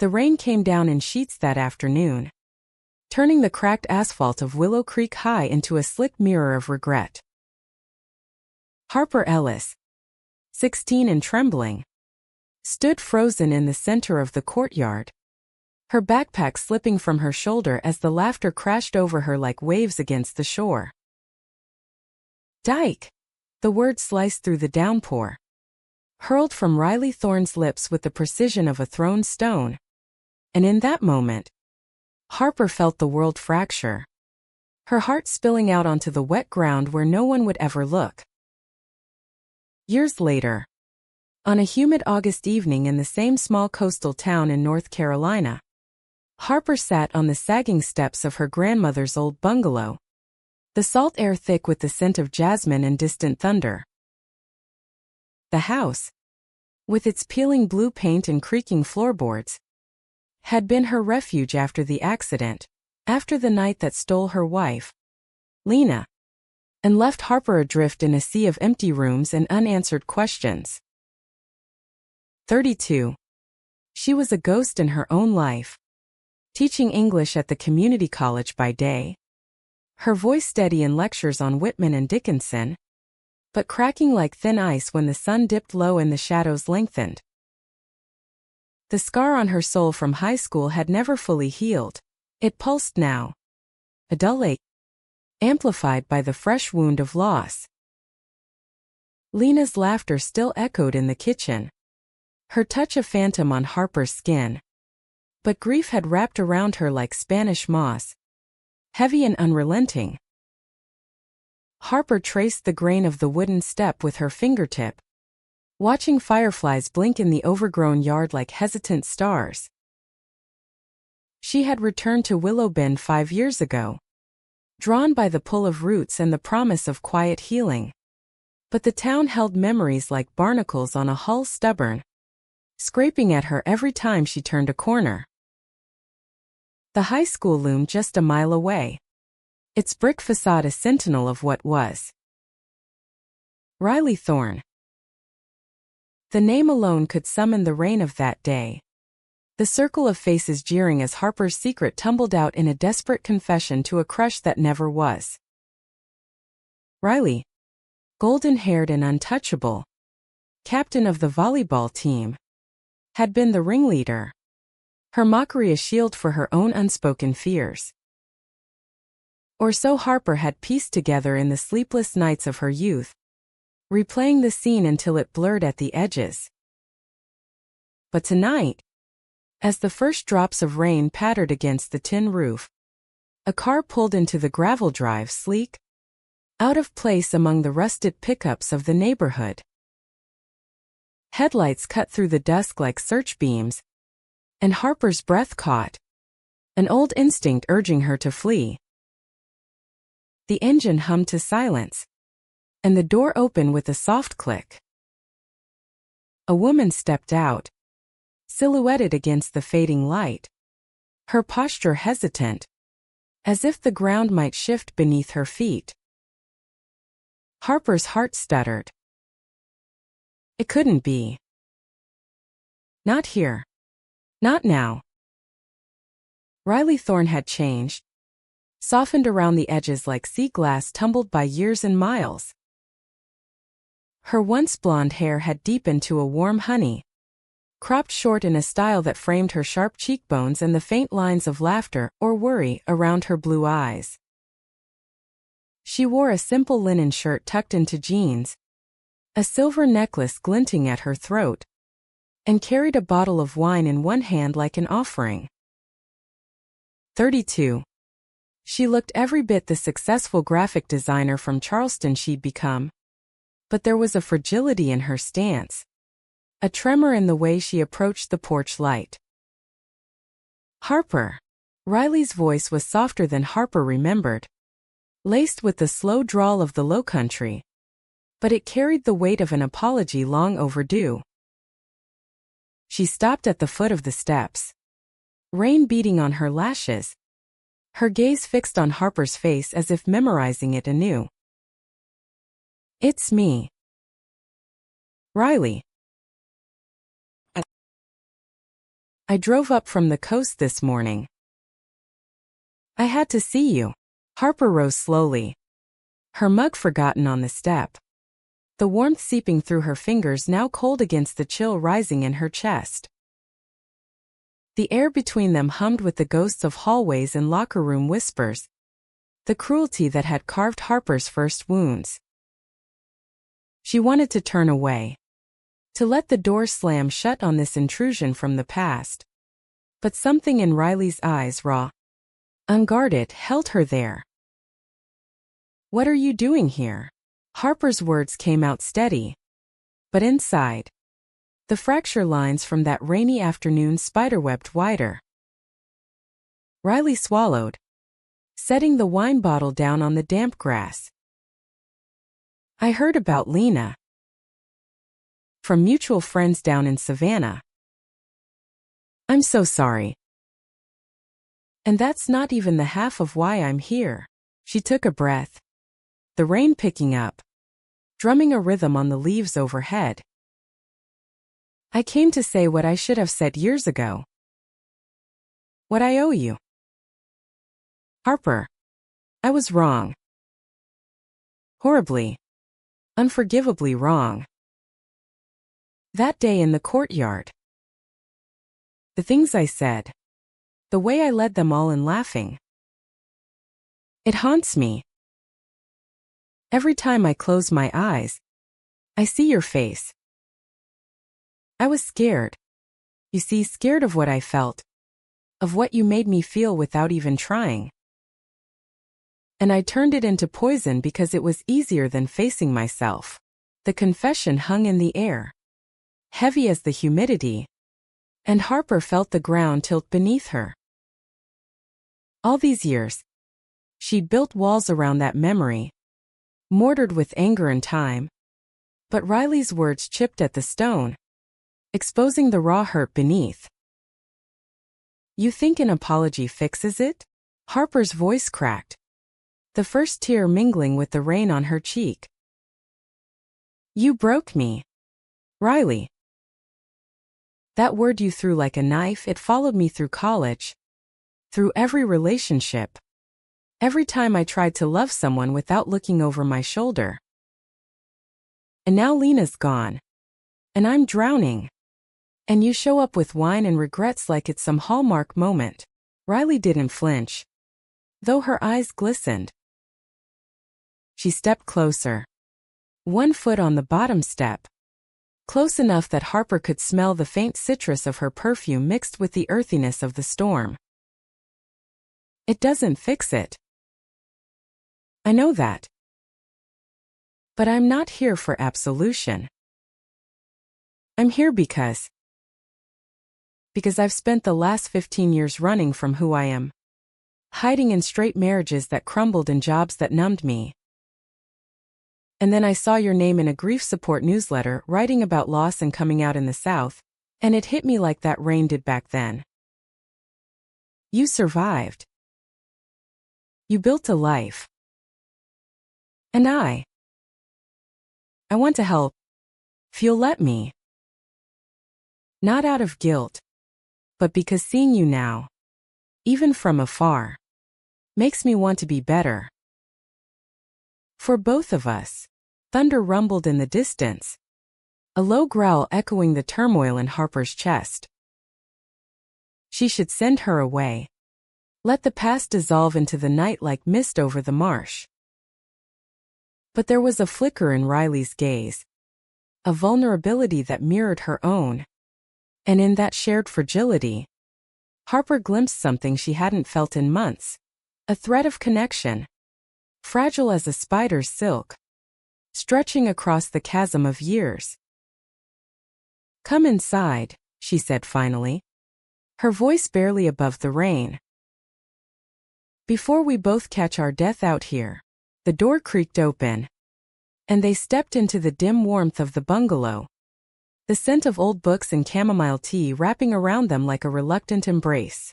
The rain came down in sheets that afternoon, turning the cracked asphalt of Willow Creek High into a slick mirror of regret. Harper Ellis, 16 and trembling, stood frozen in the center of the courtyard, her backpack slipping from her shoulder as the laughter crashed over her like waves against the shore. Dyke! The word sliced through the downpour, hurled from Riley Thorne's lips with the precision of a thrown stone. And in that moment, Harper felt the world fracture, her heart spilling out onto the wet ground where no one would ever look. Years later, on a humid August evening in the same small coastal town in North Carolina, Harper sat on the sagging steps of her grandmother's old bungalow, the salt air thick with the scent of jasmine and distant thunder. The house, with its peeling blue paint and creaking floorboards, had been her refuge after the accident, after the night that stole her wife, Lena, and left Harper adrift in a sea of empty rooms and unanswered questions. 32. She was a ghost in her own life, teaching English at the community college by day, her voice steady in lectures on Whitman and Dickinson, but cracking like thin ice when the sun dipped low and the shadows lengthened. The scar on her soul from high school had never fully healed. It pulsed now, a dull ache, amplified by the fresh wound of loss. Lena's laughter still echoed in the kitchen, her touch a phantom on Harper's skin. But grief had wrapped around her like Spanish moss, heavy and unrelenting. Harper traced the grain of the wooden step with her fingertip, watching fireflies blink in the overgrown yard like hesitant stars. She had returned to Willow Bend 5 years ago, drawn by the pull of roots and the promise of quiet healing. But the town held memories like barnacles on a hull stubborn, scraping at her every time she turned a corner. The high school loomed just a mile away, its brick facade a sentinel of what was. Riley Thorne. The name alone could summon the rain of that day, the circle of faces jeering as Harper's secret tumbled out in a desperate confession to a crush that never was. Riley, golden-haired and untouchable, captain of the volleyball team, had been the ringleader, her mockery a shield for her own unspoken fears. Or so Harper had pieced together in the sleepless nights of her youth, replaying the scene until it blurred at the edges. But tonight, as the first drops of rain pattered against the tin roof, a car pulled into the gravel drive sleek, out of place among the rusted pickups of the neighborhood. Headlights cut through the dusk like search beams, and Harper's breath caught, an old instinct urging her to flee. The engine hummed to silence, and the door opened with a soft click. A woman stepped out, silhouetted against the fading light, her posture hesitant, as if the ground might shift beneath her feet. Harper's heart stuttered. It couldn't be. Not here. Not now. Riley Thorne had changed, softened around the edges like sea glass tumbled by years and miles. Her once blonde hair had deepened to a warm honey, cropped short in a style that framed her sharp cheekbones and the faint lines of laughter or worry around her blue eyes. She wore a simple linen shirt tucked into jeans, a silver necklace glinting at her throat, and carried a bottle of wine in one hand like an offering. 32. She looked every bit the successful graphic designer from Charleston she'd become, but there was a fragility in her stance, a tremor in the way she approached the porch light. Harper. Riley's voice was softer than Harper remembered, laced with the slow drawl of the Lowcountry, but it carried the weight of an apology long overdue. She stopped at the foot of the steps, rain beating on her lashes, her gaze fixed on Harper's face as if memorizing it anew. It's me. Riley. I drove up from the coast this morning. I had to see you. Harper rose slowly, her mug forgotten on the step. The warmth seeping through her fingers, now cold against the chill rising in her chest. The air between them hummed with the ghosts of hallways and locker room whispers, the cruelty that had carved Harper's first wounds. She wanted to turn away, to let the door slam shut on this intrusion from the past. But something in Riley's eyes, raw, unguarded, held her there. "What are you doing here?" Harper's words came out steady, but inside, the fracture lines from that rainy afternoon spiderwebbed wider. Riley swallowed, setting the wine bottle down on the damp grass. "I heard about Lena. From mutual friends down in Savannah. I'm so sorry. And that's not even the half of why I'm here." She took a breath, the rain picking up, drumming a rhythm on the leaves overhead. "I came to say what I should have said years ago. What I owe you. Harper, I was wrong. Horribly, unforgivably wrong. That day in the courtyard. The things I said. The way I led them all in laughing. It haunts me. Every time I close my eyes, I see your face. I was scared. You see, scared of what I felt. Of what you made me feel without even trying. And I turned it into poison because it was easier than facing myself." The confession hung in the air, heavy as the humidity, and Harper felt the ground tilt beneath her. All these years, she'd built walls around that memory, mortared with anger and time, but Riley's words chipped at the stone, exposing the raw hurt beneath. "You think an apology fixes it?" Harper's voice cracked, the first tear mingling with the rain on her cheek. "You broke me, Riley. That word you threw like a knife, it followed me through college, through every relationship, every time I tried to love someone without looking over my shoulder. And now Lena's gone, and I'm drowning. And you show up with wine and regrets like it's some hallmark moment." Riley didn't flinch, though her eyes glistened. She stepped closer, one foot on the bottom step, close enough that Harper could smell the faint citrus of her perfume mixed with the earthiness of the storm. "It doesn't fix it. I know that. But I'm not here for absolution. I'm here because I've spent the last 15 years running from who I am, hiding in straight marriages that crumbled and jobs that numbed me. And then I saw your name in a grief support newsletter writing about loss and coming out in the South, and it hit me like that rain did back then. You survived. You built a life. And I want to help, if you'll let me. Not out of guilt, but because seeing you now, even from afar, makes me want to be better. For both of us." Thunder rumbled in the distance, a low growl echoing the turmoil in Harper's chest. She should send her away. Let the past dissolve into the night like mist over the marsh. But there was a flicker in Riley's gaze, a vulnerability that mirrored her own. And in that shared fragility, Harper glimpsed something she hadn't felt in months, a thread of connection, fragile as a spider's silk, stretching across the chasm of years. "Come inside," she said finally, her voice barely above the rain. "Before we both catch our death out here." The door creaked open, and they stepped into the dim warmth of the bungalow, the scent of old books and chamomile tea wrapping around them like a reluctant embrace.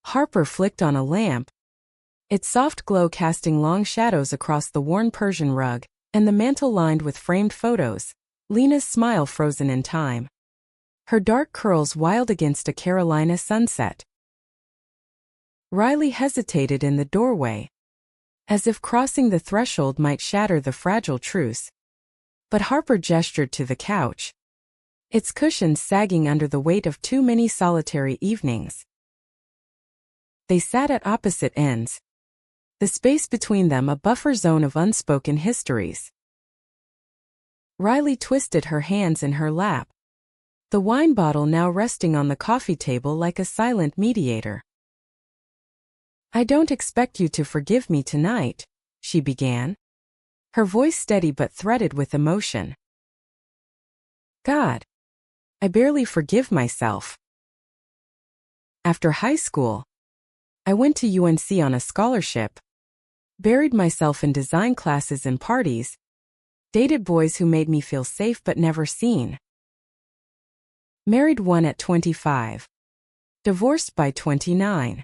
Harper flicked on a lamp, its soft glow casting long shadows across the worn Persian rug, and the mantel lined with framed photos, Lena's smile frozen in time. her dark curls wild against a Carolina sunset. Riley hesitated in the doorway, as if crossing the threshold might shatter the fragile truce. But Harper gestured to the couch, its cushions sagging under the weight of too many solitary evenings. They sat at opposite ends, the space between them a buffer zone of unspoken histories. Riley twisted her hands in her lap, the wine bottle now resting on the coffee table like a silent mediator. "I don't expect you to forgive me tonight," she began, her voice steady but threaded with emotion. "God, I barely forgive myself. After high school, I went to UNC on a scholarship, buried myself in design classes and parties, dated boys who made me feel safe but never seen. Married one at 25. Divorced by 29.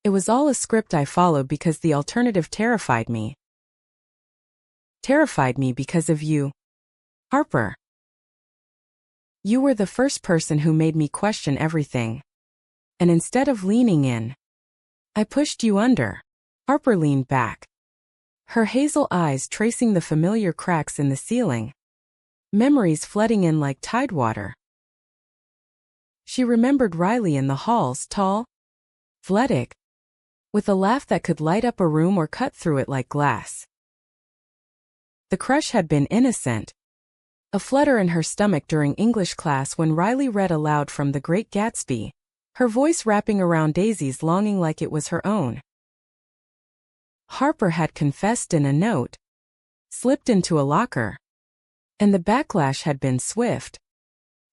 It was all a script I followed because the alternative terrified me. Terrified me because of you, Harper. You were the first person who made me question everything. And instead of leaning in, I pushed you under." Harper leaned back, her hazel eyes tracing the familiar cracks in the ceiling, memories flooding in like tidewater. She remembered Riley in the halls, tall, athletic, with a laugh that could light up a room or cut through it like glass. The crush had been innocent, a flutter in her stomach during English class when Riley read aloud from The Great Gatsby, her voice wrapping around Daisy's longing like it was her own. Harper had confessed in a note, slipped into a locker, and the backlash had been swift,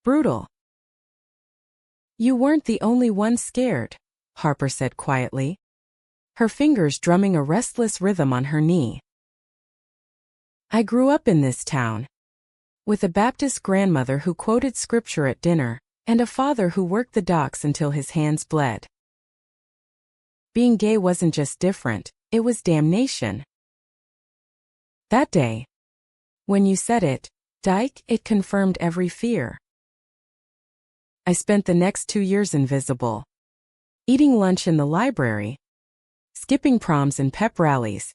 brutal. "You weren't the only one scared," Harper said quietly, her fingers drumming a restless rhythm on her knee. "I grew up in this town, with a Baptist grandmother who quoted scripture at dinner, and a father who worked the docks until his hands bled. Being gay wasn't just different, it was damnation. That day, when you said it, Dyke, it confirmed every fear. I spent the next 2 years invisible, eating lunch in the library, skipping proms and pep rallies.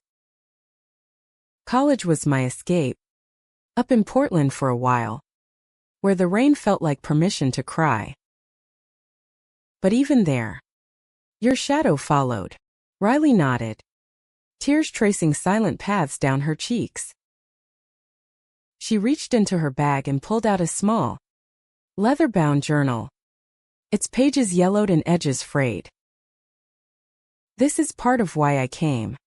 College was my escape, up in Portland for a while, where the rain felt like permission to cry. But even there, your shadow followed." Riley nodded, tears tracing silent paths down her cheeks. She reached into her bag and pulled out a small, leather-bound journal, its pages yellowed and edges frayed. "This is part of why I came.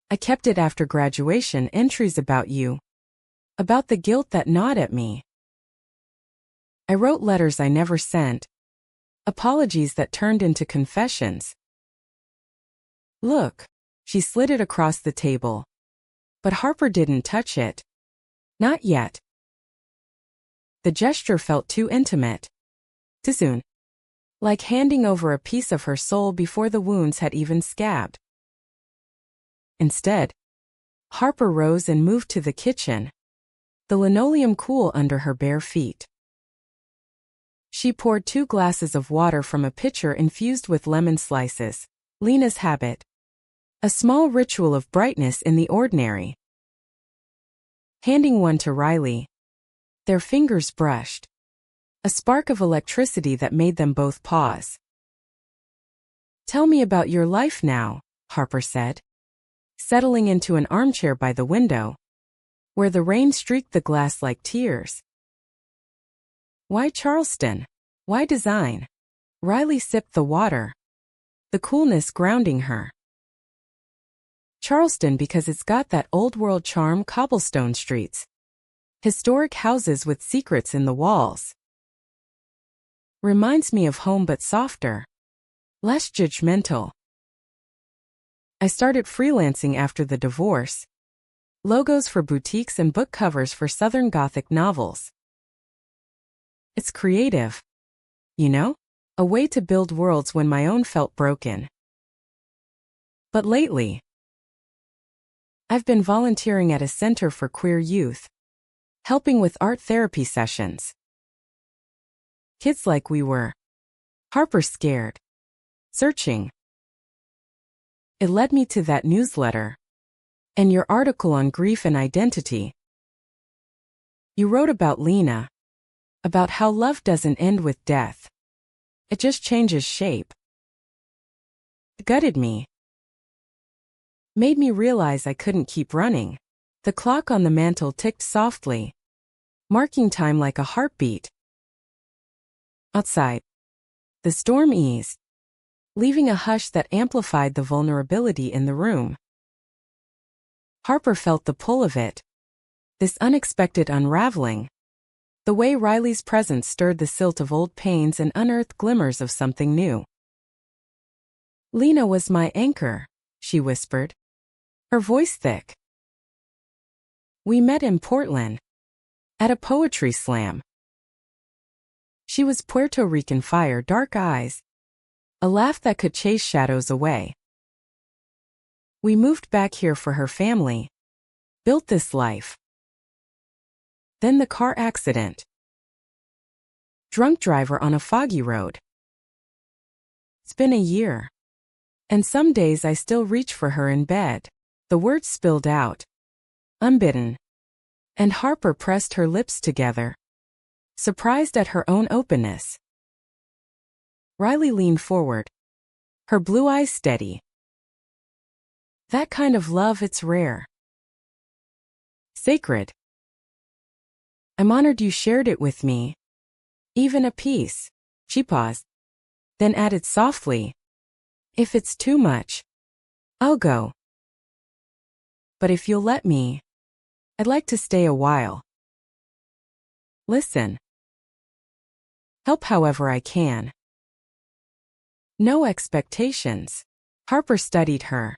I kept it after graduation, entries about you, about the guilt that gnawed at me. I wrote letters I never sent, apologies that turned into confessions. Look." She slid it across the table, but Harper didn't touch it. Not yet. The gesture felt too intimate, too soon, like handing over a piece of her soul before the wounds had even scabbed. Instead, Harper rose and moved to the kitchen, the linoleum cool under her bare feet. She poured 2 glasses of water from a pitcher infused with lemon slices, Lena's habit, a small ritual of brightness in the ordinary. Handing one to Riley, their fingers brushed, a spark of electricity that made them both pause. "Tell me about your life now," Harper said, settling into an armchair by the window, where the rain streaked the glass like tears. "Why Charleston? Why design?" Riley sipped the water, the coolness grounding her. "Charleston because it's got that old-world charm, cobblestone streets, historic houses with secrets in the walls. Reminds me of home but softer, less judgmental. I started freelancing after the divorce, logos for boutiques and book covers for Southern Gothic novels. It's creative, you know? A way to build worlds when my own felt broken. But lately, I've been volunteering at a center for queer youth, helping with art therapy sessions. Kids like we were. Harper scared. Searching. It led me to that newsletter. And your article on grief and identity. You wrote about Lena. About how love doesn't end with death. It just changes shape. It gutted me. Made me realize I couldn't keep running. The clock on the mantel ticked softly, marking time like a heartbeat. Outside, the storm eased, leaving a hush that amplified the vulnerability in the room. Harper felt the pull of it, this unexpected unraveling. The way Riley's presence stirred the silt of old pains and unearthed glimmers of something new. Lena was my anchor, she whispered, her voice thick. We met in Portland, at a poetry slam. She was Puerto Rican fire, dark eyes, a laugh that could chase shadows away. We moved back here for her family, built this life. Then the car accident. Drunk driver on a foggy road. It's been a year. And some days I still reach for her in bed. The words spilled out, unbidden. And Harper pressed her lips together, surprised at her own openness. Riley leaned forward, her blue eyes steady. That kind of love, it's rare. Sacred. I'm honored you shared it with me. Even a piece. She paused, then added softly, if it's too much, I'll go. But if you'll let me, I'd like to stay a while. Listen. Help however I can. No expectations. Harper studied her.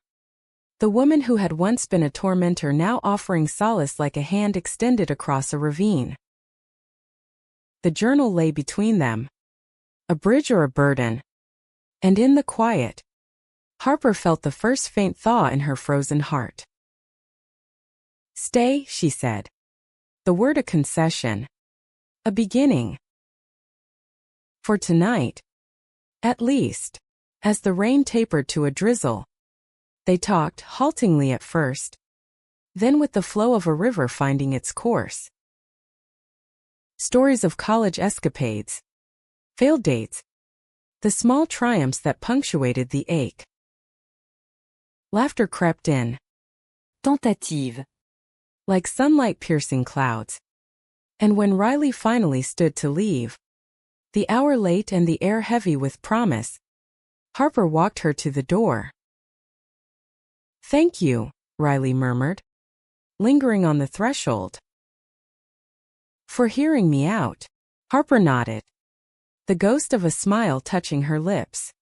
The woman who had once been a tormentor now offering solace like a hand extended across a ravine. The journal lay between them. A bridge or a burden. And in the quiet, Harper felt the first faint thaw in her frozen heart. Stay, she said. The word a concession. A beginning. For tonight. At least. As the rain tapered to a drizzle. They talked, haltingly at first. Then with the flow of a river finding its course. Stories of college escapades. Failed dates. The small triumphs that punctuated the ache. Laughter crept in. Tentative. Like sunlight piercing clouds. And when Riley finally stood to leave, the hour late and the air heavy with promise, Harper walked her to the door. Thank you, Riley murmured, lingering on the threshold. For hearing me out. Harper nodded, the ghost of a smile touching her lips.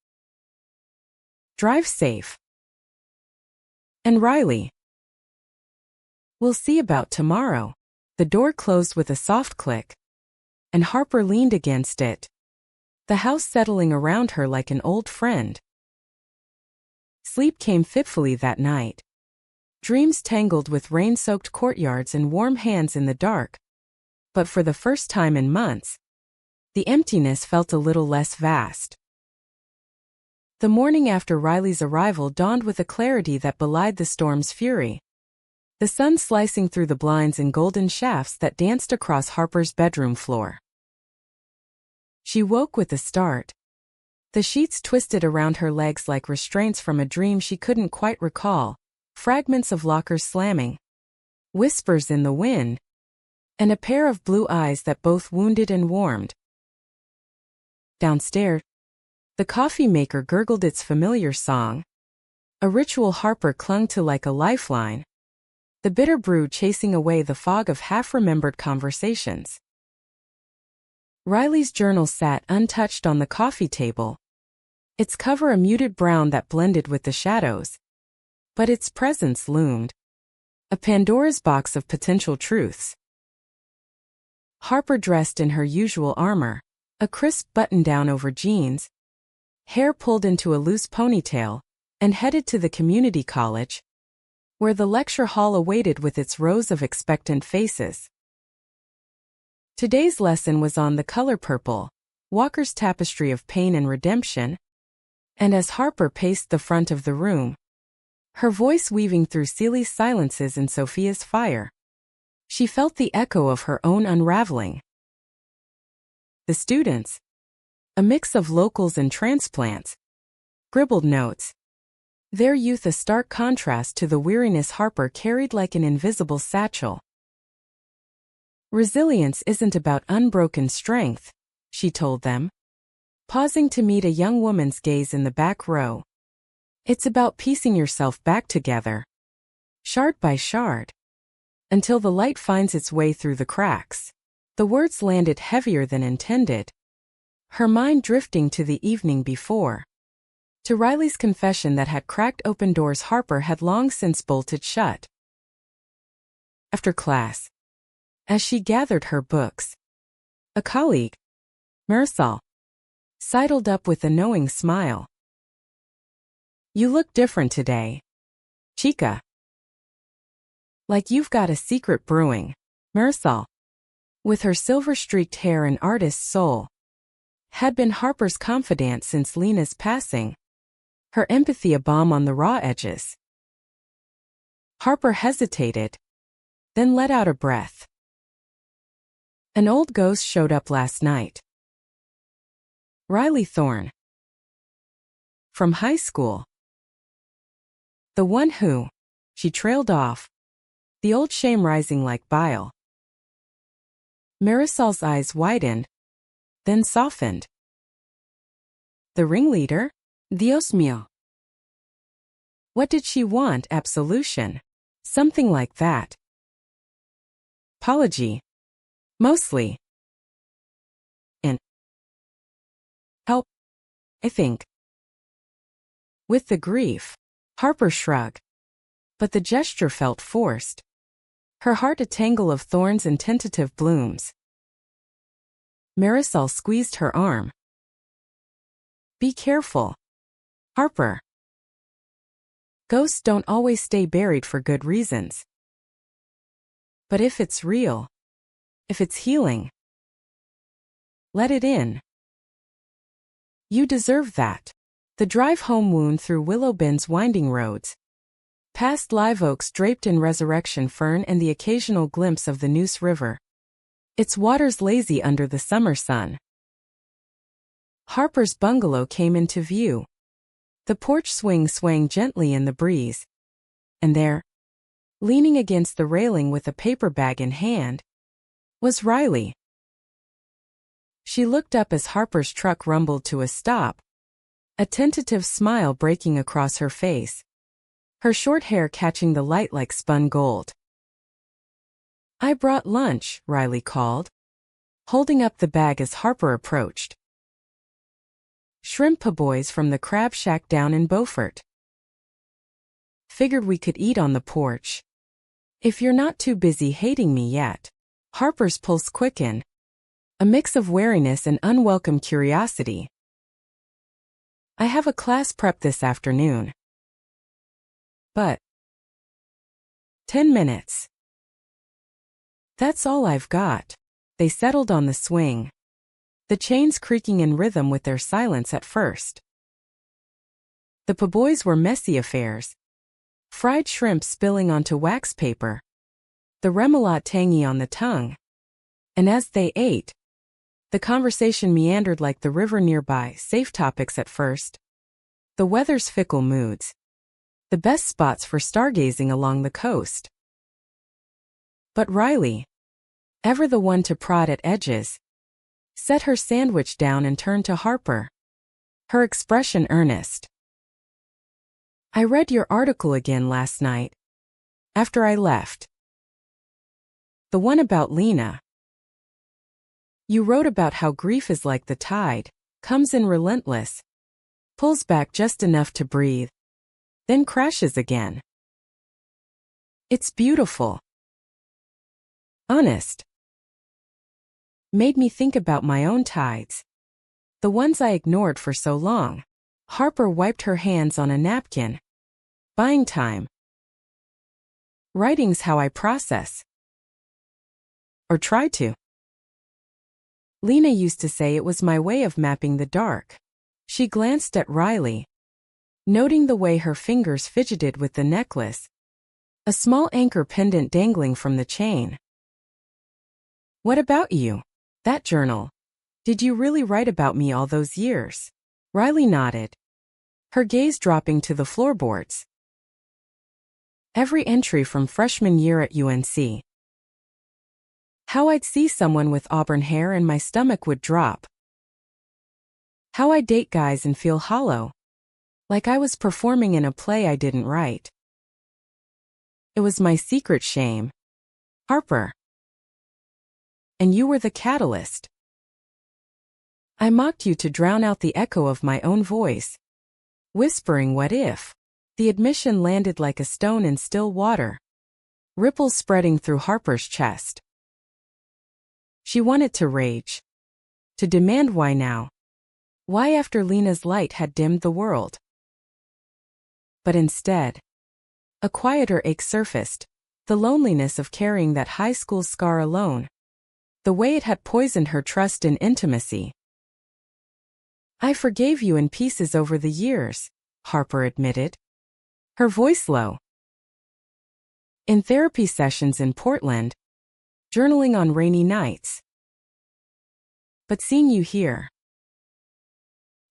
Drive safe. And Riley. We'll see about tomorrow. The door closed with a soft click, and Harper leaned against it, the house settling around her like an old friend. Sleep came fitfully that night. Dreams tangled with rain-soaked courtyards and warm hands in the dark. But for the first time in months, the emptiness felt a little less vast. The morning after Riley's arrival dawned with a clarity that belied the storm's fury. The sun slicing through the blinds in golden shafts that danced across Harper's bedroom floor. She woke with a start. The sheets twisted around her legs like restraints from a dream she couldn't quite recall, fragments of lockers slamming, whispers in the wind, and a pair of blue eyes that both wounded and warmed. Downstairs, the coffee maker gurgled its familiar song, a ritual Harper clung to like a lifeline, the bitter brew chasing away the fog of half-remembered conversations. Riley's journal sat untouched on the coffee table, its cover a muted brown that blended with the shadows. But its presence loomed, a Pandora's box of potential truths. Harper dressed in her usual armor, a crisp button-down over jeans, hair pulled into a loose ponytail, and headed to the community college, where the lecture hall awaited with its rows of expectant faces. Today's lesson was on The Color Purple, Walker's Tapestry of Pain and Redemption, and as Harper paced the front of the room, her voice weaving through Celia's silences and Sophia's fire, she felt the echo of her own unraveling. The students, a mix of locals and transplants, scribbled notes, their youth a stark contrast to the weariness Harper carried like an invisible satchel. Resilience isn't about unbroken strength, she told them, pausing to meet a young woman's gaze in the back row. It's about piecing yourself back together, shard by shard, until the light finds its way through the cracks. The words landed heavier than intended, her mind drifting to the evening before, to Riley's confession that had cracked open doors Harper had long since bolted shut. After class, as she gathered her books, a colleague, Marisol, sidled up with a knowing smile. You look different today, chica. Like you've got a secret brewing. Marisol, with her silver-streaked hair and artist soul, had been Harper's confidant since Lena's passing, her empathy a balm on the raw edges. Harper hesitated, then let out a breath. An old ghost showed up last night. Riley Thorne. From high school. The one who, she trailed off, the old shame rising like bile. Marisol's eyes widened, then softened. The ringleader? Dios mío. What did she want? Absolution. Something like that. Apology. Mostly. And help, I think. With the grief, Harper shrugged, but the gesture felt forced, her heart a tangle of thorns and tentative blooms. Marisol squeezed her arm. Be careful, Harper. Ghosts don't always stay buried for good reasons. But if it's real, if it's healing, let it in. You deserve that. The drive home wound through Willow Bend's winding roads, past live oaks draped in resurrection fern and the occasional glimpse of the Neuse River, its waters lazy under the summer sun. Harper's bungalow came into view, the porch swing swaying gently in the breeze, and there, leaning against the railing with a paper bag in hand, was Riley. She looked up as Harper's truck rumbled to a stop, a tentative smile breaking across her face, her short hair catching the light like spun gold. I brought lunch, Riley called, holding up the bag as Harper approached. Shrimp po' from the crab shack down in Beaufort. Figured we could eat on the porch. If you're not too busy hating me yet. Harper's pulse quickened, a mix of wariness and unwelcome curiosity. I have a class prep this afternoon. But 10 minutes. That's all I've got. They settled on the swing, the chains creaking in rhythm with their silence at first. The po' were messy affairs, fried shrimp spilling onto wax paper, the remoulade tangy on the tongue, and as they ate, the conversation meandered like the river nearby, safe topics at first, the weather's fickle moods, the best spots for stargazing along the coast. But Riley, ever the one to prod at edges, set her sandwich down and turned to Harper, her expression earnest. I read your article again last night, after I left. The one about Lena. You wrote about how grief is like the tide, comes in relentless, pulls back just enough to breathe, then crashes again. It's beautiful. Honest. Made me think about my own tides, the ones I ignored for so long. Harper wiped her hands on a napkin. Buying time. Writing's how I process. Or try to. Lena used to say it was my way of mapping the dark. She glanced at Riley, noting the way her fingers fidgeted with the necklace, a small anchor pendant dangling from the chain. What about you? That journal. Did you really write about me all those years? Riley nodded, her gaze dropping to the floorboards. Every entry from freshman year at UNC. How I'd see someone with auburn hair and my stomach would drop. How I'd date guys and feel hollow, like I was performing in a play I didn't write. It was my secret shame, Harper. And you were the catalyst. I mocked you to drown out the echo of my own voice, whispering what if. The admission landed like a stone in still water, ripples spreading through Harper's chest. She wanted to rage, to demand why now, why after Lena's light had dimmed the world. But instead, a quieter ache surfaced, the loneliness of carrying that high school scar alone, the way it had poisoned her trust in intimacy. I forgave you in pieces over the years, Harper admitted, her voice low. In therapy sessions in Portland, journaling on rainy nights. But seeing you here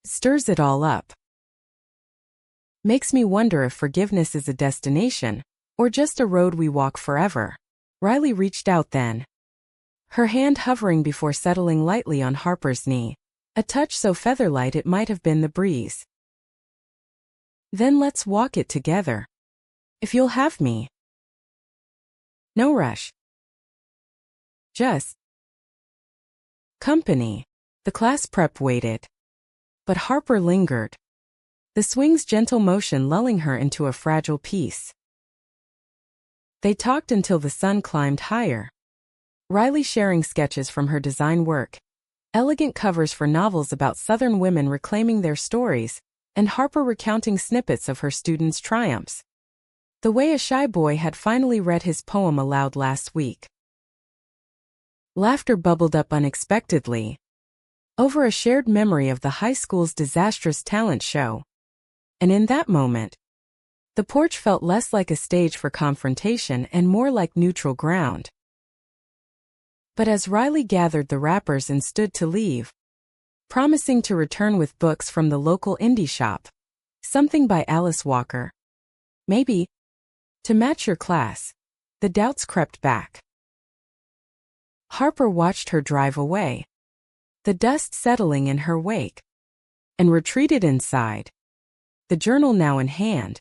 stirs it all up. Makes me wonder if forgiveness is a destination, or just a road we walk forever. Riley reached out then, her hand hovering before settling lightly on Harper's knee, a touch so feather-light it might have been the breeze. Then let's walk it together. If you'll have me. No rush. Just company. The class prep waited. But Harper lingered, the swing's gentle motion lulling her into a fragile peace. They talked until the sun climbed higher, Riley sharing sketches from her design work, elegant covers for novels about Southern women reclaiming their stories, and Harper recounting snippets of her students' triumphs. The way a shy boy had finally read his poem aloud last week. Laughter bubbled up unexpectedly, over a shared memory of the high school's disastrous talent show. And in that moment, the porch felt less like a stage for confrontation and more like neutral ground. But as Riley gathered the wrappers and stood to leave, promising to return with books from the local indie shop, something by Alice Walker, maybe, to match your class, the doubts crept back. Harper watched her drive away, the dust settling in her wake, and retreated inside, the journal now in hand.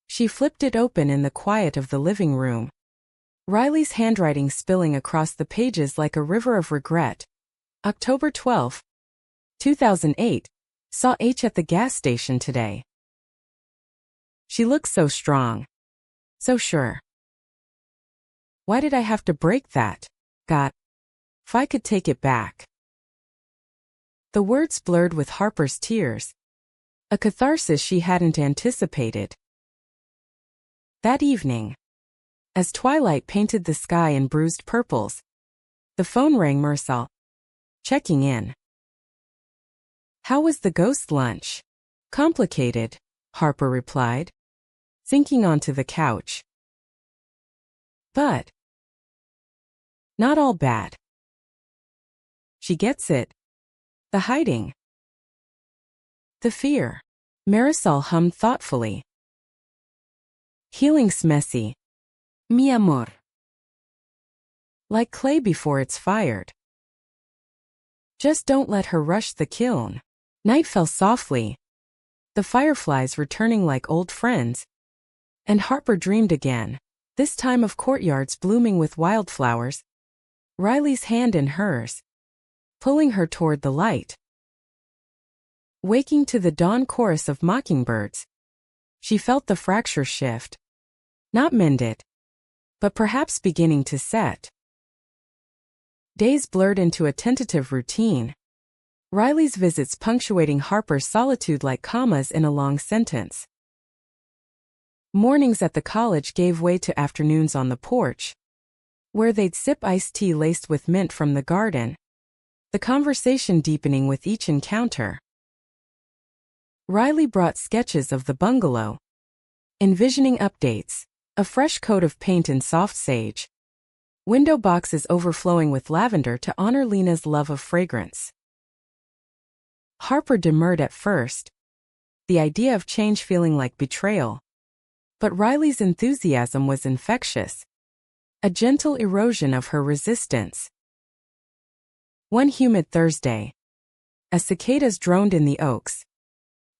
She flipped it open in the quiet of the living room, Riley's handwriting spilling across the pages like a river of regret. October 12, 2008, saw H at the gas station today. She looked so strong, so sure. Why did I have to break that? God, if I could take it back. The words blurred with Harper's tears, a catharsis she hadn't anticipated. That evening, as twilight painted the sky in bruised purples, the phone rang. Mursal, checking in. How was the ghost lunch? Complicated, Harper replied, sinking onto the couch. But not all bad. She gets it. The hiding. The fear. Marisol hummed thoughtfully. Healing's messy. Mi amor. Like clay before it's fired. Just don't let her rush the kiln. Night fell softly, the fireflies returning like old friends, and Harper dreamed again, this time of courtyards blooming with wildflowers, Riley's hand in hers, pulling her toward the light. Waking to the dawn chorus of mockingbirds, she felt the fracture shift. Not mend it, but perhaps beginning to set. Days blurred into a tentative routine, Riley's visits punctuating Harper's solitude like commas in a long sentence. Mornings at the college gave way to afternoons on the porch, where they'd sip iced tea laced with mint from the garden, the conversation deepening with each encounter. Riley brought sketches of the bungalow, envisioning updates, a fresh coat of paint in soft sage, window boxes overflowing with lavender to honor Lena's love of fragrance. Harper demurred at first, the idea of change feeling like betrayal. But Riley's enthusiasm was infectious, a gentle erosion of her resistance. One humid Thursday, as cicadas droned in the oaks,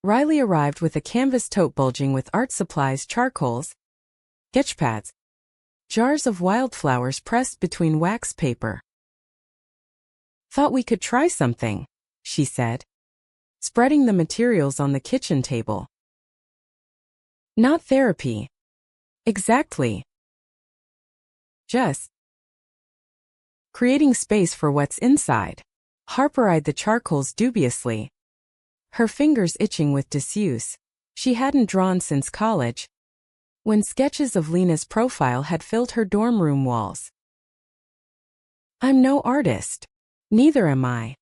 Riley arrived with a canvas tote bulging with art supplies, charcoals, sketchpads, jars of wildflowers pressed between wax paper. "Thought we could try something," she said, spreading the materials on the kitchen table. "Not therapy. Exactly. Just creating space for what's inside." Harper eyed the charcoals dubiously, her fingers itching with disuse. She hadn't drawn since college, when sketches of Lena's profile had filled her dorm room walls. "I'm no artist." "Neither am I.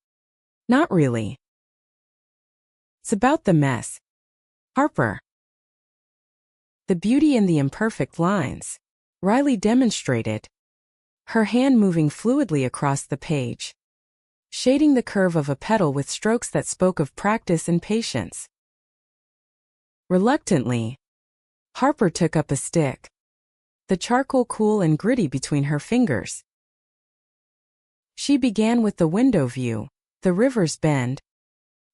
Not really. It's about the mess, Harper. The beauty in the imperfect lines," Riley demonstrated, her hand moving fluidly across the page, shading the curve of a petal with strokes that spoke of practice and patience. Reluctantly, Harper took up a stick, the charcoal cool and gritty between her fingers. She began with the window view, the river's bend,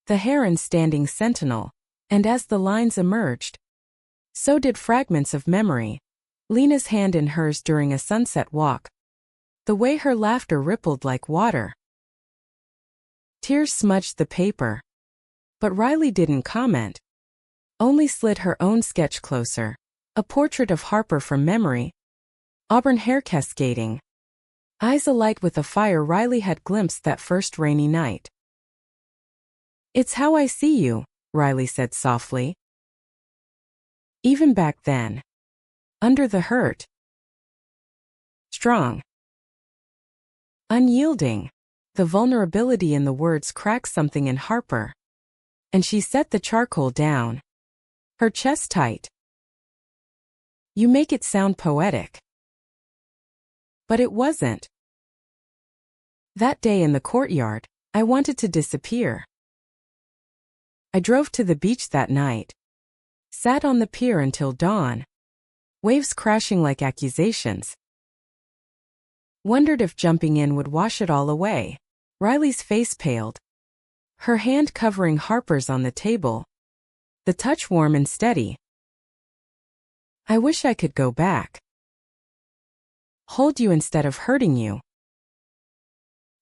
the heron standing sentinel, and as the lines emerged, so did fragments of memory, Lena's hand in hers during a sunset walk, the way her laughter rippled like water. Tears smudged the paper, but Riley didn't comment, only slid her own sketch closer, a portrait of Harper from memory, auburn hair cascading, eyes alight with a fire Riley had glimpsed that first rainy night. "It's how I see you," Riley said softly. Even back then, under the hurt, strong, unyielding, the vulnerability in the words cracked something in Harper, and she set the charcoal down, her chest tight. "You make it sound poetic." But it wasn't. That day in the courtyard, I wanted to disappear. I drove to the beach that night, sat on the pier until dawn, waves crashing like accusations. Wondered if jumping in would wash it all away. Riley's face paled, her hand covering Harper's on the table, the touch warm and steady. "I wish I could go back. Hold you instead of hurting you.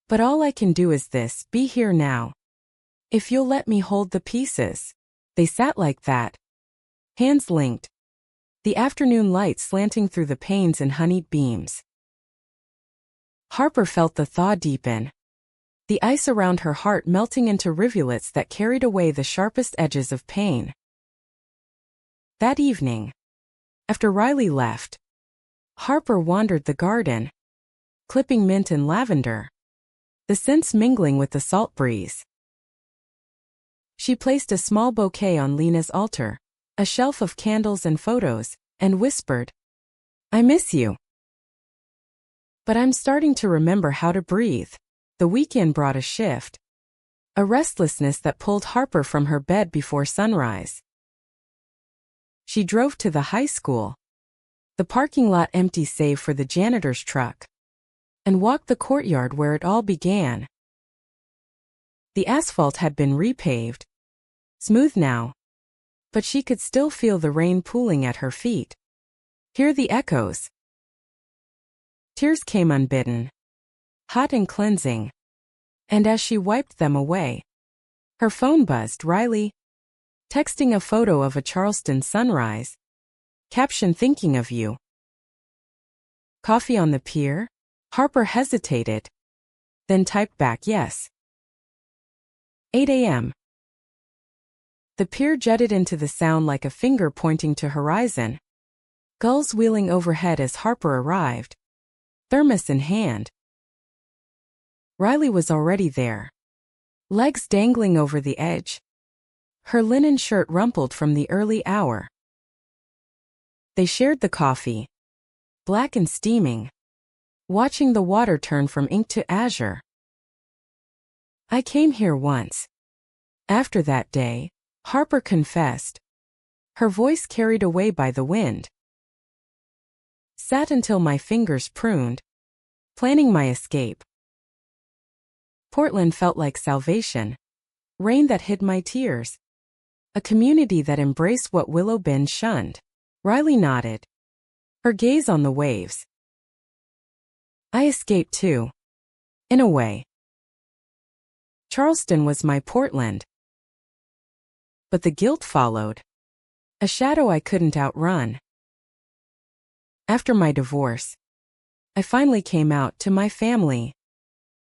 But all I can do is this, be here now. If you'll let me hold the pieces." They sat like that, hands linked, the afternoon light slanting through the panes in honeyed beams. Harper felt the thaw deepen, the ice around her heart melting into rivulets that carried away the sharpest edges of pain. That evening, after Riley left, Harper wandered the garden, clipping mint and lavender, the scents mingling with the salt breeze. She placed a small bouquet on Lena's altar, a shelf of candles and photos, and whispered, "I miss you. But I'm starting to remember how to breathe." The weekend brought a shift, a restlessness that pulled Harper from her bed before sunrise. She drove to the high school, the parking lot empty save for the janitor's truck, and walked the courtyard where it all began. The asphalt had been repaved, smooth now, but she could still feel the rain pooling at her feet, hear the echoes. Tears came unbidden, hot and cleansing, and as she wiped them away, her phone buzzed. Riley, texting a photo of a Charleston sunrise, caption "Thinking of you." "Coffee on the pier?" Harper hesitated, then typed back yes. 8 a.m. The pier jutted into the sound like a finger pointing to horizon, gulls wheeling overhead as Harper arrived, thermos in hand. Riley was already there, legs dangling over the edge, her linen shirt rumpled from the early hour. They shared the coffee, black and steaming, watching the water turn from ink to azure. "I came here once." After that day, Harper confessed, her voice carried away by the wind. "Sat until my fingers pruned, planning my escape. Portland felt like salvation, rain that hid my tears, a community that embraced what Willow Bend shunned." Riley nodded, her gaze on the waves. "I escaped too, in a way. Charleston was my Portland. But the guilt followed, a shadow I couldn't outrun. After my divorce, I finally came out to my family,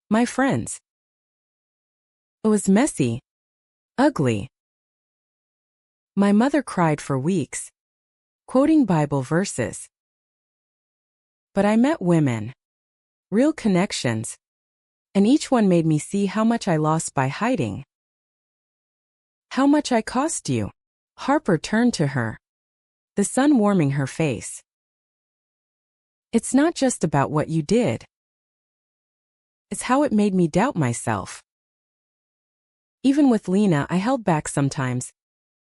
my friends. It was messy, ugly. My mother cried for weeks, quoting Bible verses. But I met women, real connections, and each one made me see how much I lost by hiding. How much I cost you." Harper turned to her, the sun warming her face. "It's not just about what you did. It's how it made me doubt myself. Even with Lena, I held back sometimes,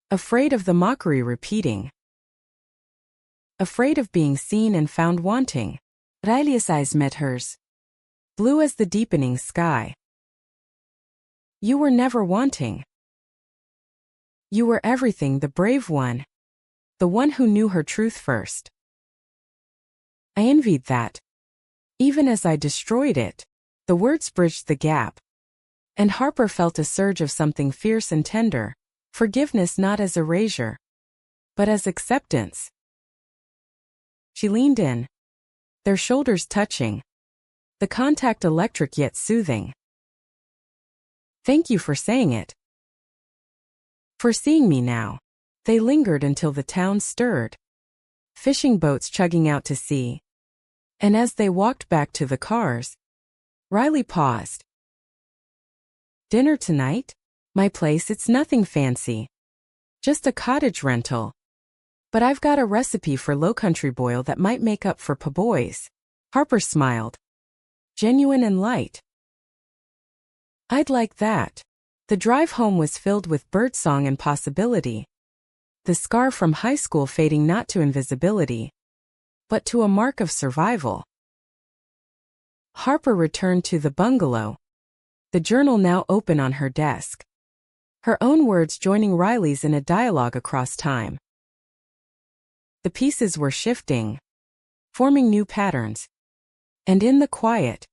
afraid of the mockery repeating. Afraid of being seen and found wanting." Riley's eyes met hers, blue as the deepening sky. "You were never wanting. You were everything, the brave one, the one who knew her truth first. I envied that. Even as I destroyed it." The words bridged the gap, and Harper felt a surge of something fierce and tender, forgiveness not as erasure, but as acceptance. She leaned in, their shoulders touching, the contact electric yet soothing. "Thank you for saying it. For seeing me now." They lingered until the town stirred, fishing boats chugging out to sea. And as they walked back to the cars, Riley paused. "Dinner tonight? My place, it's nothing fancy. Just a cottage rental. But I've got a recipe for low-country boil that might make up for po'-boys." Harper smiled, genuine and light. "I'd like that." The drive home was filled with birdsong and possibility, the scar from high school fading not to invisibility, but to a mark of survival. Harper returned to the bungalow, the journal now open on her desk, her own words joining Riley's in a dialogue across time. The pieces were shifting, forming new patterns, and in the quiet,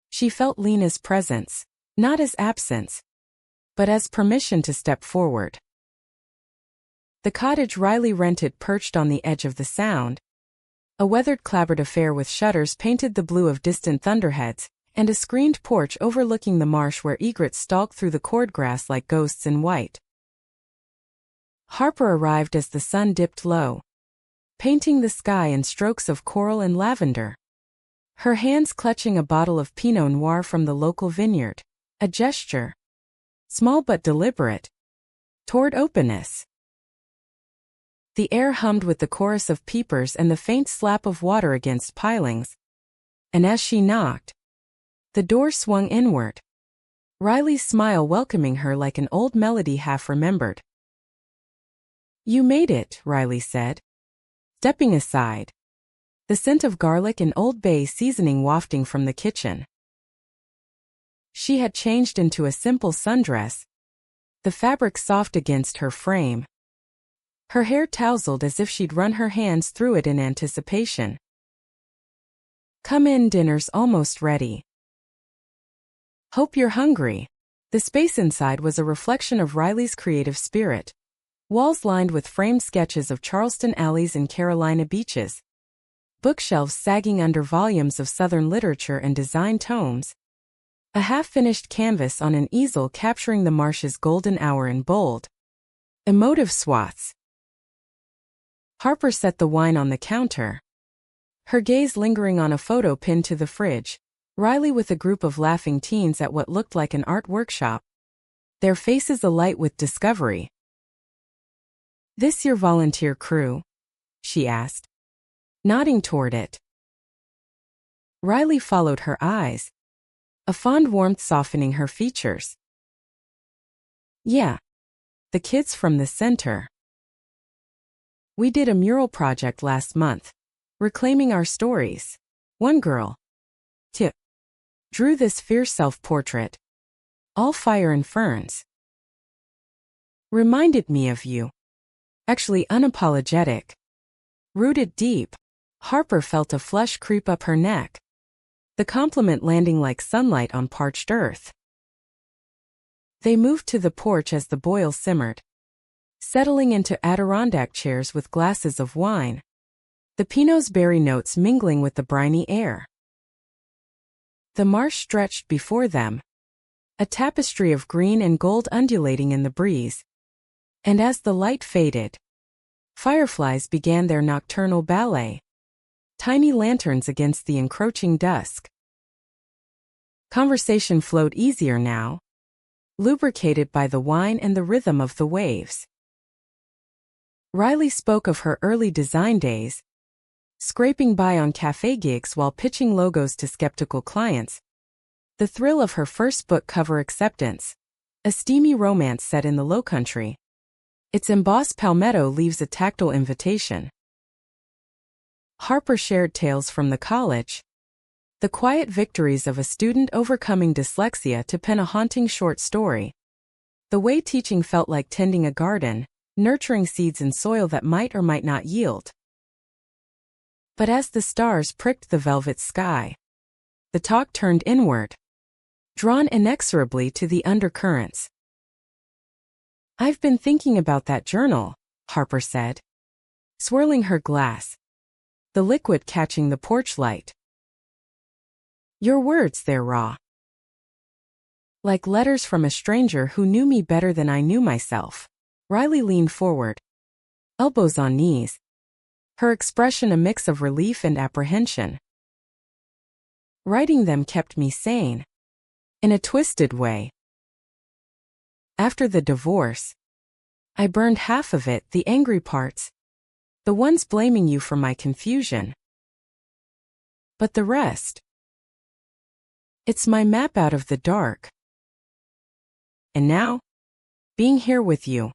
she felt Lena's presence, not as absence, but as permission to step forward. The cottage Riley rented perched on the edge of the sound, a weathered clapboard affair with shutters painted the blue of distant thunderheads, and a screened porch overlooking the marsh where egrets stalked through the cordgrass like ghosts in white. Harper arrived as the sun dipped low, painting the sky in strokes of coral and lavender. Her hands clutching a bottle of Pinot Noir from the local vineyard, a gesture, small but deliberate, toward openness. The air hummed with the chorus of peepers and the faint slap of water against pilings, and as she knocked, the door swung inward, Riley's smile welcoming her like an old melody half remembered. "You made it," Riley said, stepping aside, the scent of garlic and Old Bay seasoning wafting from the kitchen. She had changed into a simple sundress, the fabric soft against her frame, her hair tousled as if she'd run her hands through it in anticipation. "Come in, dinner's almost ready. Hope you're hungry." The space inside was a reflection of Riley's creative spirit, walls lined with framed sketches of Charleston alleys and Carolina beaches, bookshelves sagging under volumes of Southern literature and design tomes, a half-finished canvas on an easel capturing the marsh's golden hour in bold, emotive swaths. Harper set the wine on the counter, her gaze lingering on a photo pinned to the fridge. Riley with a group of laughing teens at what looked like an art workshop, their faces alight with discovery. "This your volunteer crew?" she asked, nodding toward it. Riley followed her eyes, a fond warmth softening her features. "Yeah, the kids from the center. We did a mural project last month, reclaiming our stories. One girl, Tip, drew this fierce self-portrait, all fire and ferns. Reminded me of you. Actually unapologetic. Rooted deep." Harper felt a flush creep up her neck, the compliment landing like sunlight on parched earth. They moved to the porch as the boil simmered, settling into Adirondack chairs with glasses of wine, the Pinot's berry notes mingling with the briny air. The marsh stretched before them, a tapestry of green and gold undulating in the breeze, and as the light faded, fireflies began their nocturnal ballet, tiny lanterns against the encroaching dusk. Conversation flowed easier now, lubricated by the wine and the rhythm of the waves. Riley spoke of her early design days, scraping by on cafe gigs while pitching logos to skeptical clients, the thrill of her first book cover acceptance, a steamy romance set in the Lowcountry. Its embossed palmetto leaves a tactile invitation. Harper shared tales from the college, the quiet victories of a student overcoming dyslexia to pen a haunting short story, the way teaching felt like tending a garden, nurturing seeds in soil that might or might not yield. But as the stars pricked the velvet sky, the talk turned inward, drawn inexorably to the undercurrents. "I've been thinking about that journal," Harper said, swirling her glass, the liquid catching the porch light. "Your words, they're raw. Like letters from a stranger who knew me better than I knew myself." Riley leaned forward, elbows on knees, her expression a mix of relief and apprehension. "Writing them kept me sane, in a twisted way. After the divorce, I burned half of it, the angry parts, the ones blaming you for my confusion. But the rest, it's my map out of the dark. And now, being here with you,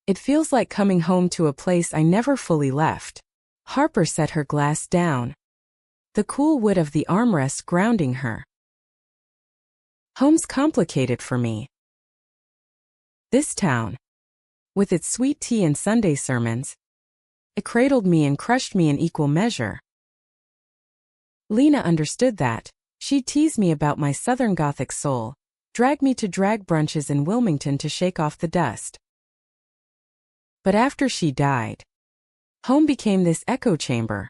it feels like coming home to a place I never fully left." Harper set her glass down, the cool wood of the armrest grounding her. "Home's complicated for me. This town, with its sweet tea and Sunday sermons, it cradled me and crushed me in equal measure. Lena understood that. She'd tease me about my Southern Gothic soul, drag me to drag brunches in Wilmington to shake off the dust. But after she died, home became this echo chamber.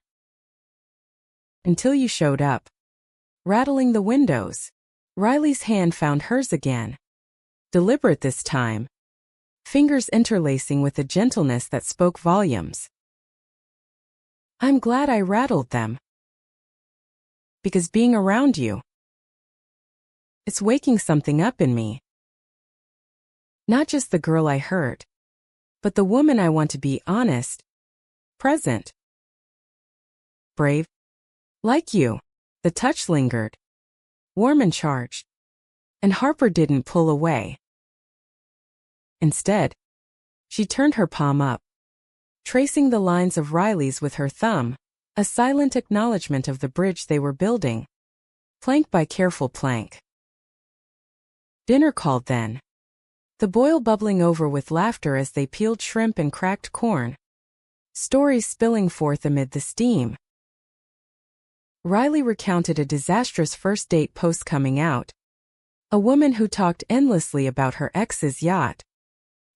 Until you showed up, rattling the windows." Riley's hand found hers again, deliberate this time, fingers interlacing with a gentleness that spoke volumes. "I'm glad I rattled them. Because being around you, it's waking something up in me. Not just the girl I hurt, but the woman I want to be, honest, present, brave, like you." The touch lingered, warm and charged, and Harper didn't pull away. Instead, she turned her palm up, tracing the lines of Riley's with her thumb, a silent acknowledgement of the bridge they were building, plank by careful plank. Dinner called then, the boil bubbling over with laughter as they peeled shrimp and cracked corn, stories spilling forth amid the steam. Riley recounted a disastrous first date post coming out, a woman who talked endlessly about her ex's yacht,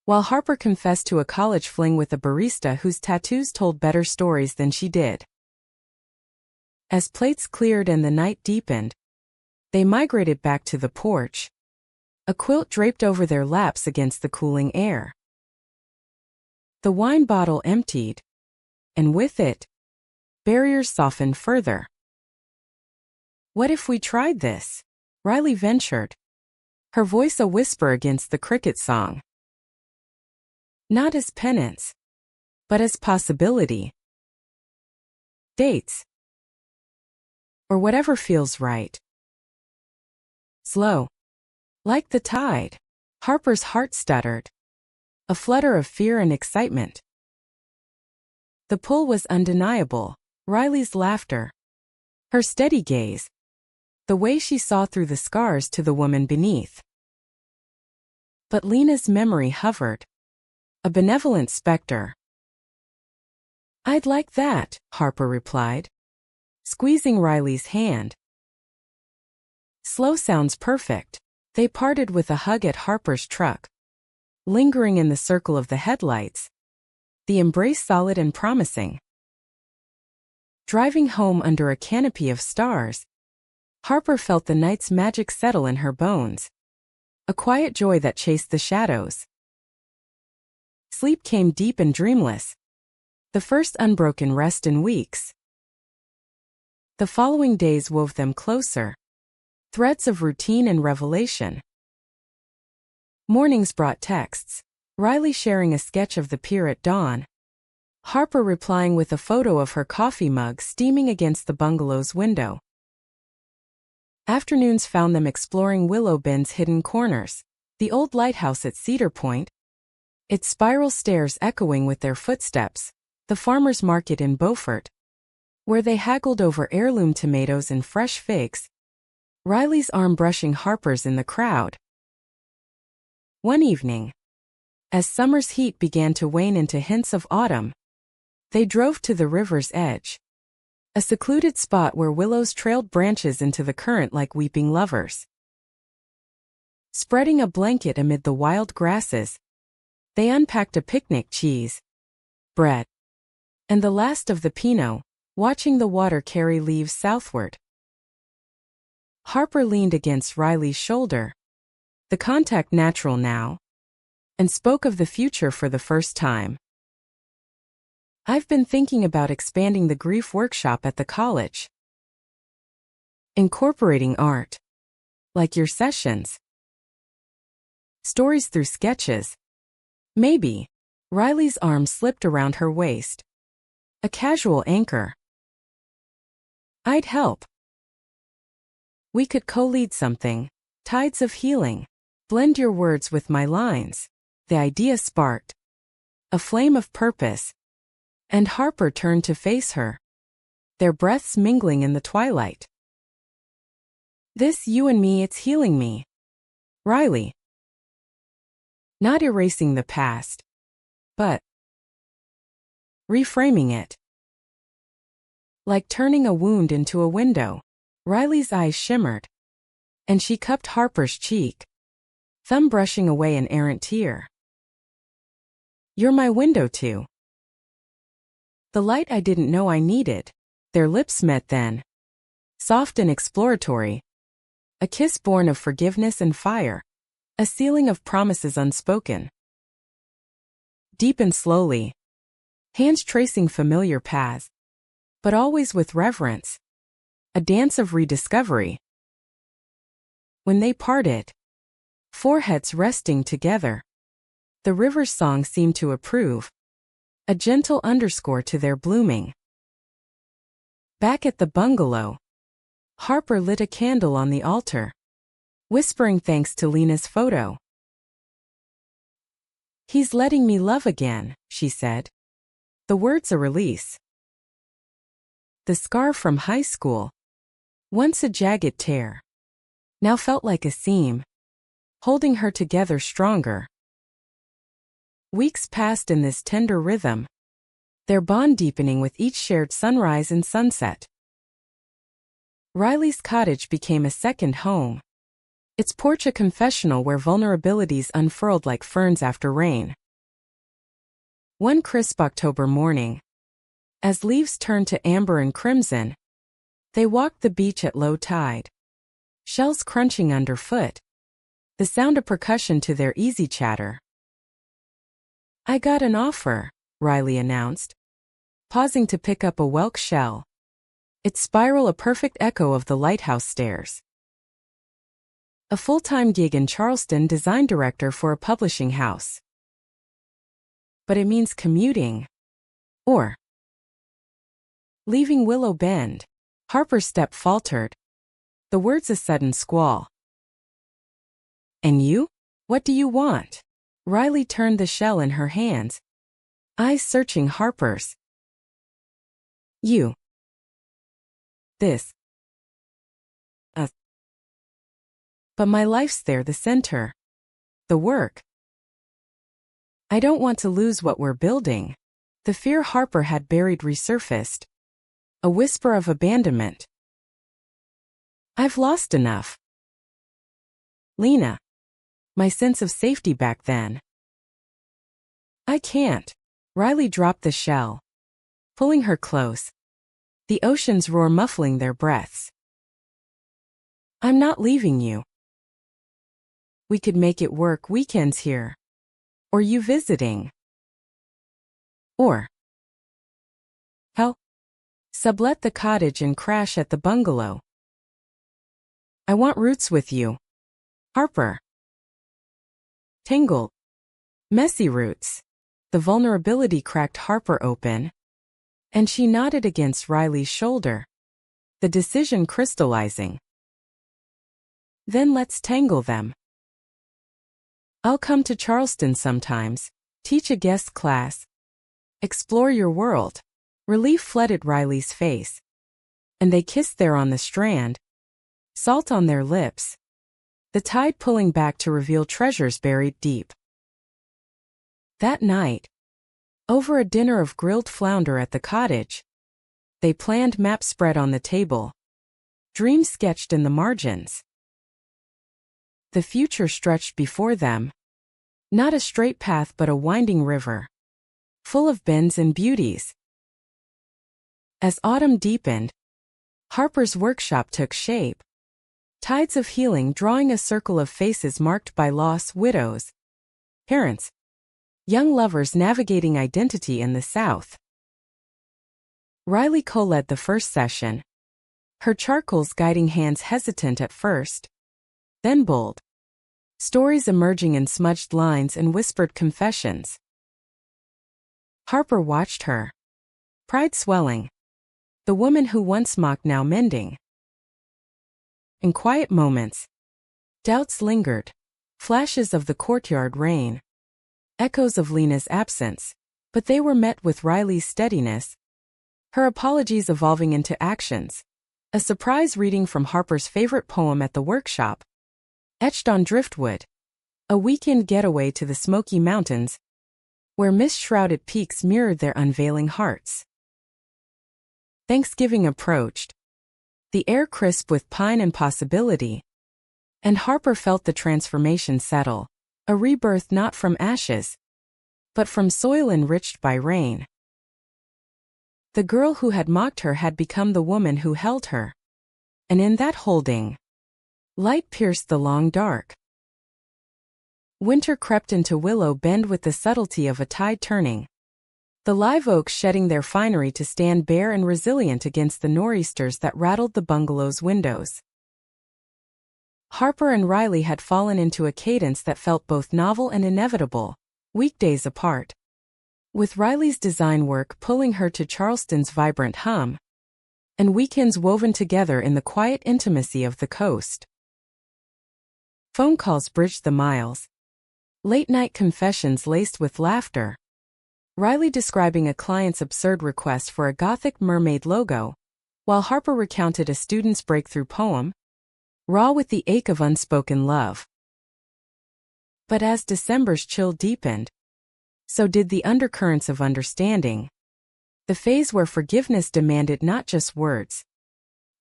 while Harper confessed to a college fling with a barista whose tattoos told better stories than she did. As plates cleared and the night deepened, they migrated back to the porch, a quilt draped over their laps against the cooling air. The wine bottle emptied, and with it, barriers softened further. "What if we tried this?" Riley ventured, her voice a whisper against the cricket song. "Not as penance, but as possibility. Dates. Or whatever feels right." Slow. Like the tide. Harper's heart stuttered. A flutter of fear and excitement. The pull was undeniable. Riley's laughter. Her steady gaze. The way she saw through the scars to the woman beneath. But Lena's memory hovered. A benevolent specter. "I'd like that," Harper replied, squeezing Riley's hand. "Slow sounds perfect." They parted with a hug at Harper's truck. Lingering in the circle of the headlights. The embrace solid and promising. Driving home under a canopy of stars, Harper felt the night's magic settle in her bones. A quiet joy that chased the shadows. Sleep came deep and dreamless. The first unbroken rest in weeks. The following days wove them closer. Threads of routine and revelation. Mornings brought texts. Riley sharing a sketch of the pier at dawn. Harper replying with a photo of her coffee mug steaming against the bungalow's window. Afternoons found them exploring Willow Bend's hidden corners. The old lighthouse at Cedar Point. Its spiral stairs echoing with their footsteps. The farmer's market in Beaufort, where they haggled over heirloom tomatoes and fresh figs. Riley's arm brushing Harper's in the crowd. One evening, as summer's heat began to wane into hints of autumn, they drove to the river's edge. A secluded spot where willows trailed branches into the current like weeping lovers. Spreading a blanket amid the wild grasses, they unpacked a picnic cheese, bread, and the last of the Pinot, watching the water carry leaves southward. Harper leaned against Riley's shoulder, the contact natural now, and spoke of the future for the first time. "I've been thinking about expanding the grief workshop at the college. Incorporating art. Like your sessions. Stories through sketches. Maybe." Riley's arm slipped around her waist. A casual anchor. "I'd help. We could co-lead something. Tides of healing. Blend your words with my lines." The idea sparked a flame of purpose, and Harper turned to face her, their breaths mingling in the twilight. "This you and me, it's healing me. Riley." Not erasing the past, but reframing it. Like turning a wound into a window. Riley's eyes shimmered, and she cupped Harper's cheek, thumb brushing away an errant tear. "You're my window too. The light I didn't know I needed." Their lips met then. Soft and exploratory. A kiss born of forgiveness and fire. A sealing of promises unspoken. Deepened slowly. Hands tracing familiar paths. But always with reverence. A dance of rediscovery. When they parted, foreheads resting together, the river's song seemed to approve. A gentle underscore to their blooming. Back at the bungalow, Harper lit a candle on the altar, whispering thanks to Lena's photo. "He's letting me love again," she said. The words a release. The scar from high school, once a jagged tear, now felt like a seam, holding her together stronger. Weeks passed in this tender rhythm, their bond deepening with each shared sunrise and sunset. Riley's cottage became a second home, its porch a confessional where vulnerabilities unfurled like ferns after rain. One crisp October morning, as leaves turned to amber and crimson, they walked the beach at low tide, shells crunching underfoot, the sound of percussion to their easy chatter. "I got an offer," Riley announced, pausing to pick up a whelk shell. Its spiral a perfect echo of the lighthouse stairs. A full-time gig in Charleston, design director for a publishing house. But it means commuting. Or leaving Willow Bend. Harper's step faltered. The words a sudden squall. And you? What do you want? Riley turned the shell in her hands, eyes searching Harper's. You. This. Us. But my life's there, the center. The work. I don't want to lose what we're building. The fear Harper had buried resurfaced. A whisper of abandonment. I've lost enough. Lena. My sense of safety back then. I can't. Riley dropped the shell, pulling her close. The ocean's roar muffling their breaths. I'm not leaving you. We could make it work, weekends here. Or you visiting. Or hell, sublet the cottage and crash at the bungalow. I want roots with you, Harper. Tangled, messy roots. The vulnerability cracked Harper open, and she nodded against Riley's shoulder, the decision crystallizing. Then let's tangle them. I'll come to Charleston sometimes, teach a guest class, explore your world. Relief flooded Riley's face, and they kissed there on the strand, salt on their lips, the tide pulling back to reveal treasures buried deep. That night, over a dinner of grilled flounder at the cottage, they planned maps spread on the table, dreams sketched in the margins. The future stretched before them, not a straight path but a winding river, full of bends and beauties. As autumn deepened, Harper's workshop took shape, tides of healing drawing a circle of faces marked by loss, widows, parents, young lovers navigating identity in the South. Riley co-led the first session, her charcoals guiding hands hesitant at first, then bold, stories emerging in smudged lines and whispered confessions. Harper watched her, pride swelling, the woman who once mocked now mending. In quiet moments, doubts lingered, flashes of the courtyard rain, echoes of Lena's absence, but they were met with Riley's steadiness, her apologies evolving into actions, a surprise reading from Harper's favorite poem at the workshop, etched on driftwood, a weekend getaway to the Smoky Mountains, where mist-shrouded peaks mirrored their unveiling hearts. Thanksgiving approached, the air crisp with pine and possibility, and Harper felt the transformation settle, a rebirth not from ashes, but from soil enriched by rain. The girl who had mocked her had become the woman who held her, and in that holding, light pierced the long dark. Winter crept into Willow Bend with the subtlety of a tide turning, the live oaks shedding their finery to stand bare and resilient against the nor'easters that rattled the bungalow's windows. Harper and Riley had fallen into a cadence that felt both novel and inevitable, weekdays apart, with Riley's design work pulling her to Charleston's vibrant hum, and weekends woven together in the quiet intimacy of the coast. Phone calls bridged the miles, late-night confessions laced with laughter, Riley describing a client's absurd request for a Gothic mermaid logo, while Harper recounted a student's breakthrough poem, raw with the ache of unspoken love. But as December's chill deepened, so did the undercurrents of understanding, the phase where forgiveness demanded not just words,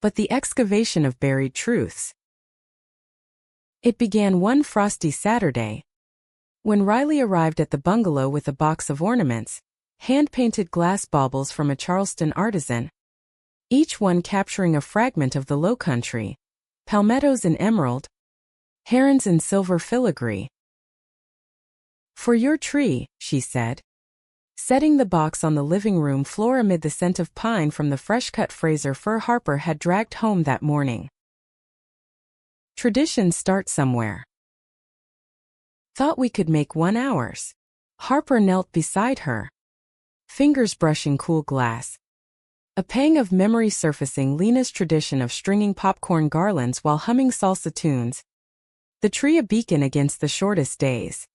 but the excavation of buried truths. It began one frosty Saturday, when Riley arrived at the bungalow with a box of ornaments, hand-painted glass baubles from a Charleston artisan, each one capturing a fragment of the Lowcountry, palmettos in emerald, herons in silver filigree. For your tree, she said, Setting the box on the living room floor amid the scent of pine from the fresh-cut Fraser fir Harper had dragged home that morning. Traditions start somewhere. Thought we could make 1 ours. Harper knelt beside her, fingers brushing cool glass. A pang of memory surfacing Lena's tradition of stringing popcorn garlands while humming salsa tunes. The tree a beacon against the shortest days.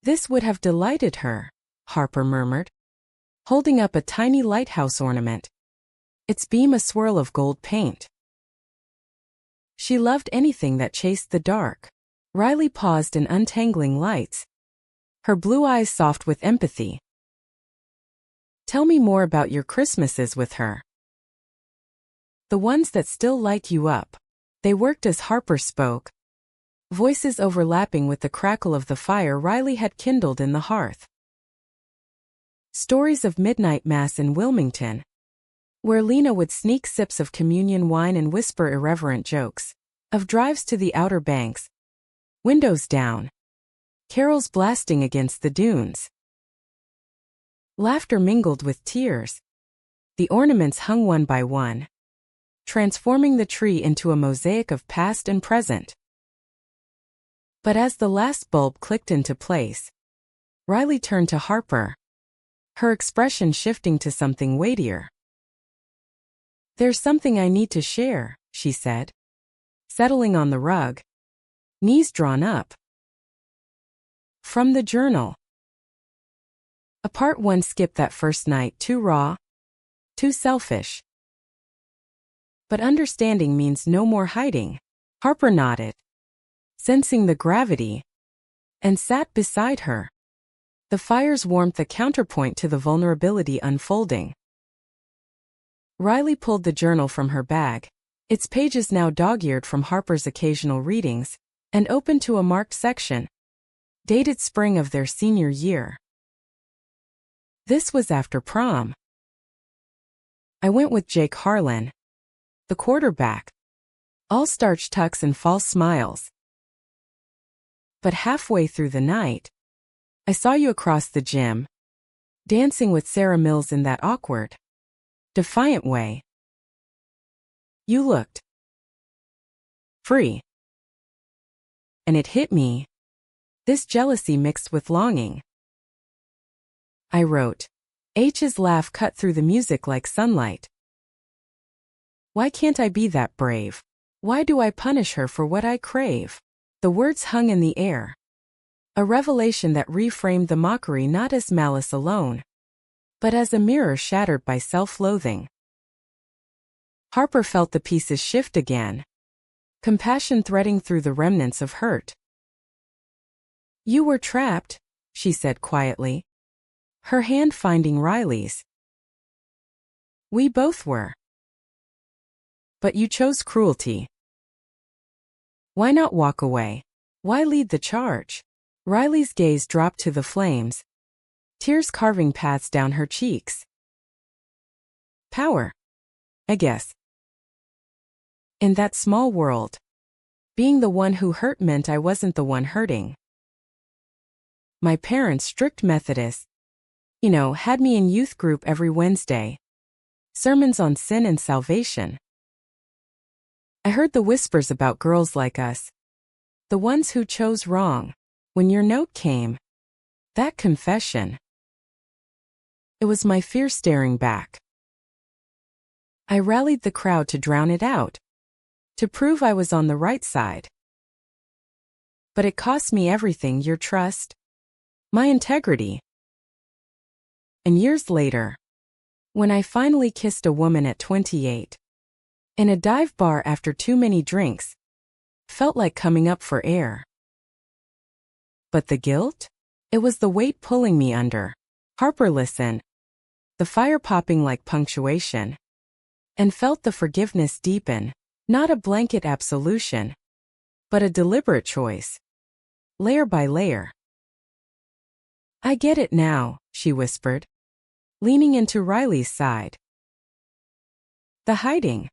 This would have delighted her, Harper murmured, holding up a tiny lighthouse ornament, its beam a swirl of gold paint. She loved anything that chased the dark. Riley paused in untangling lights, her blue eyes soft with empathy. Tell me more about your Christmases with her. The ones that still light you up. They worked as Harper spoke, voices overlapping with the crackle of the fire Riley had kindled in the hearth. Stories of midnight mass in Wilmington, where Lena would sneak sips of communion wine and whisper irreverent jokes. Of drives to the Outer Banks, windows down, carols blasting against the dunes. Laughter mingled with tears. The ornaments hung one by one, transforming the tree into a mosaic of past and present. But as the last bulb clicked into place, Riley turned to Harper, her expression shifting to something weightier. There's something I need to share, she said, settling on the rug, knees drawn up. From the journal. A part 1 skipped that first night, too raw, too selfish. But understanding means no more hiding. Harper nodded, sensing the gravity, and sat beside her. The fire's warmth a counterpoint to the vulnerability unfolding. Riley pulled the journal from her bag, its pages now dog-eared from Harper's occasional readings, and opened to a marked section, dated spring of their senior year. This was after prom. I went with Jake Harlan, the quarterback, all starched tucks and false smiles. But halfway through the night, I saw you across the gym, dancing with Sarah Mills in that awkward, defiant way. You looked free. And it hit me, this jealousy mixed with longing. I wrote. H's laugh cut through the music like sunlight. Why can't I be that brave? Why do I punish her for what I crave? The words hung in the air. A revelation that reframed the mockery not as malice alone, but as a mirror shattered by self-loathing. Harper felt the pieces shift again, compassion threading through the remnants of hurt. You were trapped, she said quietly, her hand finding Riley's. We both were. But you chose cruelty. Why not walk away? Why lead the charge? Riley's gaze dropped to the flames, tears carving paths down her cheeks. Power, I guess. In that small world, being the one who hurt meant I wasn't the one hurting. My parents, strict Methodists, had me in youth group every Wednesday. Sermons on sin and salvation. I heard the whispers about girls like us, the ones who chose wrong. When your note came, that confession, it was my fear staring back. I rallied the crowd to drown it out, to prove I was on the right side. But it cost me everything, your trust, my integrity. And years later, when I finally kissed a woman at 28, in a dive bar after too many drinks, felt like coming up for air. But the guilt? It was the weight pulling me under. Harper listened, the fire popping like punctuation, and felt the forgiveness deepen, not a blanket absolution, but a deliberate choice, layer by layer. I get it now, she whispered, leaning into Riley's side. The hiding.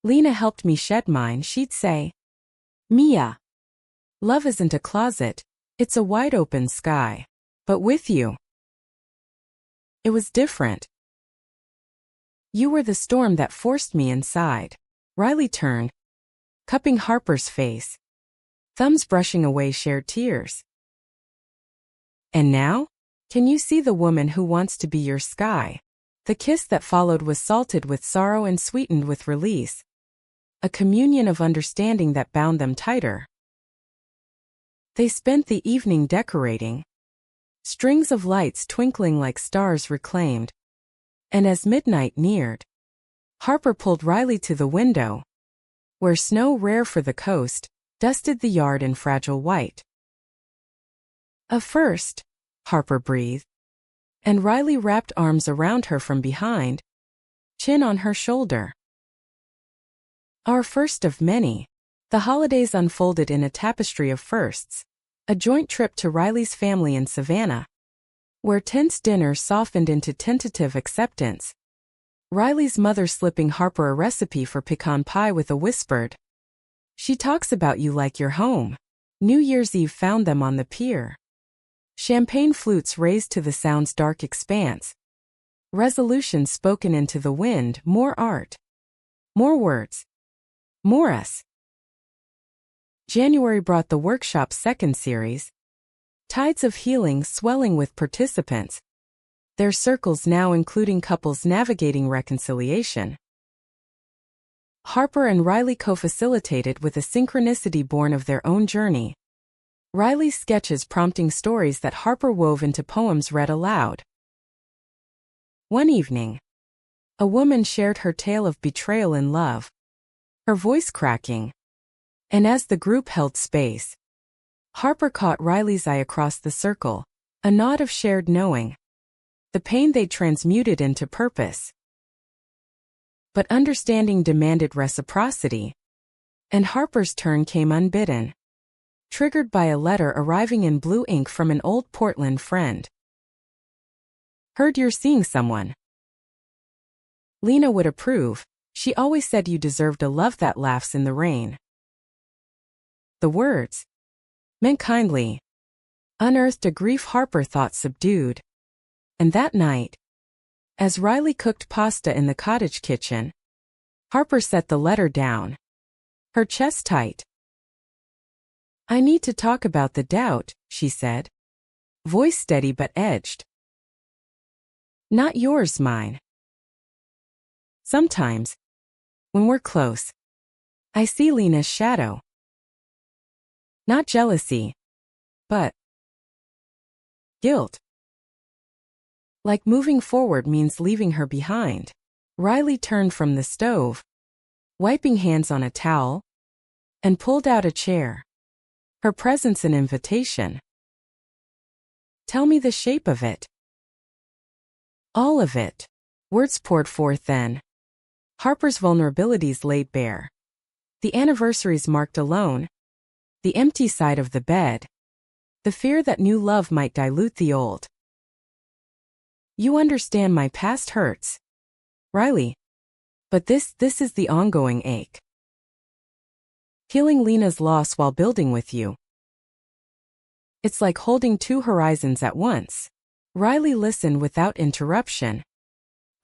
Lena helped me shed mine, she'd say. Mia. Love isn't a closet, it's a wide open sky. But with you, it was different. You were the storm that forced me inside. Riley turned, cupping Harper's face, thumbs brushing away shared tears. And now? Can you see the woman who wants to be your sky? The kiss that followed was salted with sorrow and sweetened with release, a communion of understanding that bound them tighter. They spent the evening decorating, strings of lights twinkling like stars reclaimed, and as midnight neared, Harper pulled Riley to the window, where snow rare for the coast dusted the yard in fragile white. A first, Harper breathed, and Riley wrapped arms around her from behind, chin on her shoulder. Our first of many. The holidays unfolded in a tapestry of firsts, a joint trip to Riley's family in Savannah, where tense dinner softened into tentative acceptance, Riley's mother slipping Harper a recipe for pecan pie with a whispered, "She talks about you like you're home." New Year's Eve found them on the pier. Champagne flutes raised to the sound's dark expanse. Resolutions spoken into the wind, more art, more words, more us. January brought the workshop's second series, Tides of Healing swelling with participants, their circles now including couples navigating reconciliation. Harper and Riley co-facilitated with a synchronicity born of their own journey, Riley's sketches prompting stories that Harper wove into poems read aloud. One evening, a woman shared her tale of betrayal in love, her voice cracking, and as the group held space, Harper caught Riley's eye across the circle, a nod of shared knowing, the pain they'd transmuted into purpose. But understanding demanded reciprocity, and Harper's turn came unbidden, triggered by a letter arriving in blue ink from an old Portland friend. "Heard you're seeing someone. Lena would approve. She always said you deserved a love that laughs in the rain." The words, meant kindly, unearthed a grief Harper thought subdued. And that night, as Riley cooked pasta in the cottage kitchen, Harper set the letter down, her chest tight. "I need to talk about the doubt," she said, voice steady but edged. "Not yours, mine. Sometimes, when we're close, I see Lena's shadow. Not jealousy, but guilt. Like moving forward means leaving her behind." Riley turned from the stove, wiping hands on a towel, and pulled out a chair, her presence an invitation. "Tell me the shape of it." "All of it." Words poured forth then. Harper's vulnerabilities laid bare. The anniversaries marked alone, the empty side of the bed, the fear that new love might dilute the old. "You understand my past hurts, Riley. But this is the ongoing ache. Healing Lena's loss while building with you. It's like holding two horizons at once." Riley listened without interruption,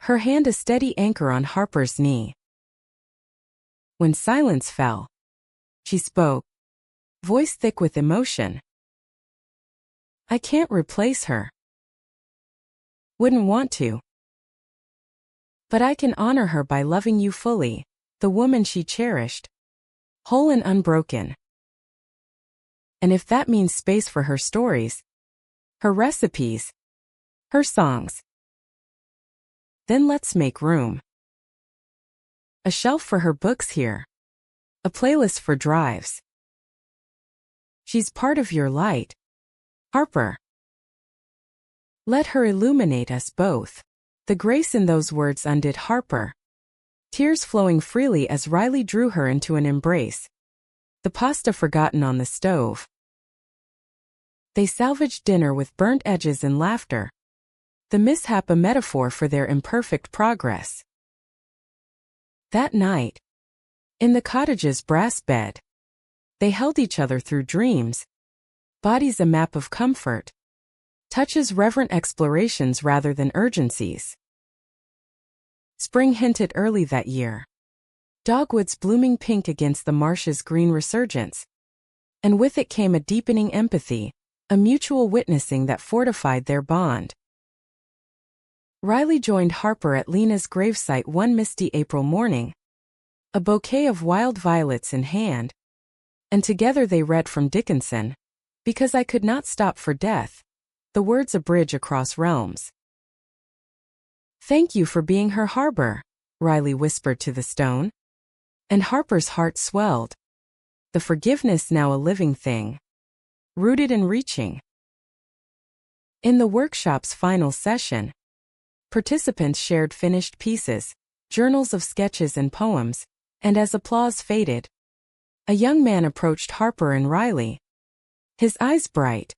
her hand a steady anchor on Harper's knee. When silence fell, she spoke, voice thick with emotion. "I can't replace her. Wouldn't want to. But I can honor her by loving you fully, the woman she cherished, whole and unbroken. And if that means space for her stories, her recipes, her songs, then let's make room. A shelf for her books here, a playlist for drives. She's part of your light, Harper. Let her illuminate us both." The grace in those words undid Harper, tears flowing freely as Riley drew her into an embrace, the pasta forgotten on the stove. They salvaged dinner with burnt edges and laughter, the mishap a metaphor for their imperfect progress. That night, in the cottage's brass bed, they held each other through dreams, bodies a map of comfort, touches reverent explorations rather than urgencies. Spring hinted early that year. Dogwoods blooming pink against the marsh's green resurgence. And with it came a deepening empathy, a mutual witnessing that fortified their bond. Riley joined Harper at Lena's gravesite one misty April morning, a bouquet of wild violets in hand, and together they read from Dickinson, "Because I could not stop for death," the words a bridge across realms. "Thank you for being her harbor," Riley whispered to the stone. And Harper's heart swelled. The forgiveness now a living thing, rooted and reaching. In the workshop's final session, participants shared finished pieces, journals of sketches and poems, and as applause faded, a young man approached Harper and Riley, his eyes bright.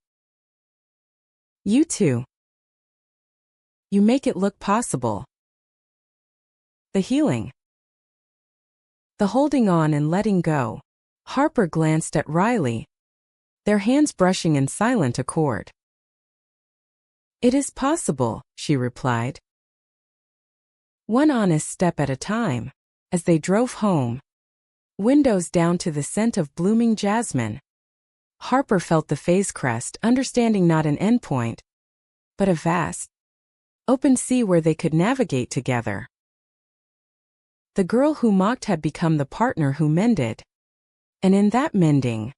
"You two. You make it look possible." The healing. The holding on and letting go. Harper glanced at Riley, their hands brushing in silent accord. "It is possible," she replied. One honest step at a time. As they drove home, windows down to the scent of blooming jasmine, Harper felt the phase crest, understanding not an endpoint, but a vast, open sea where they could navigate together. The girl who mocked had become the partner who mended. And in that mending,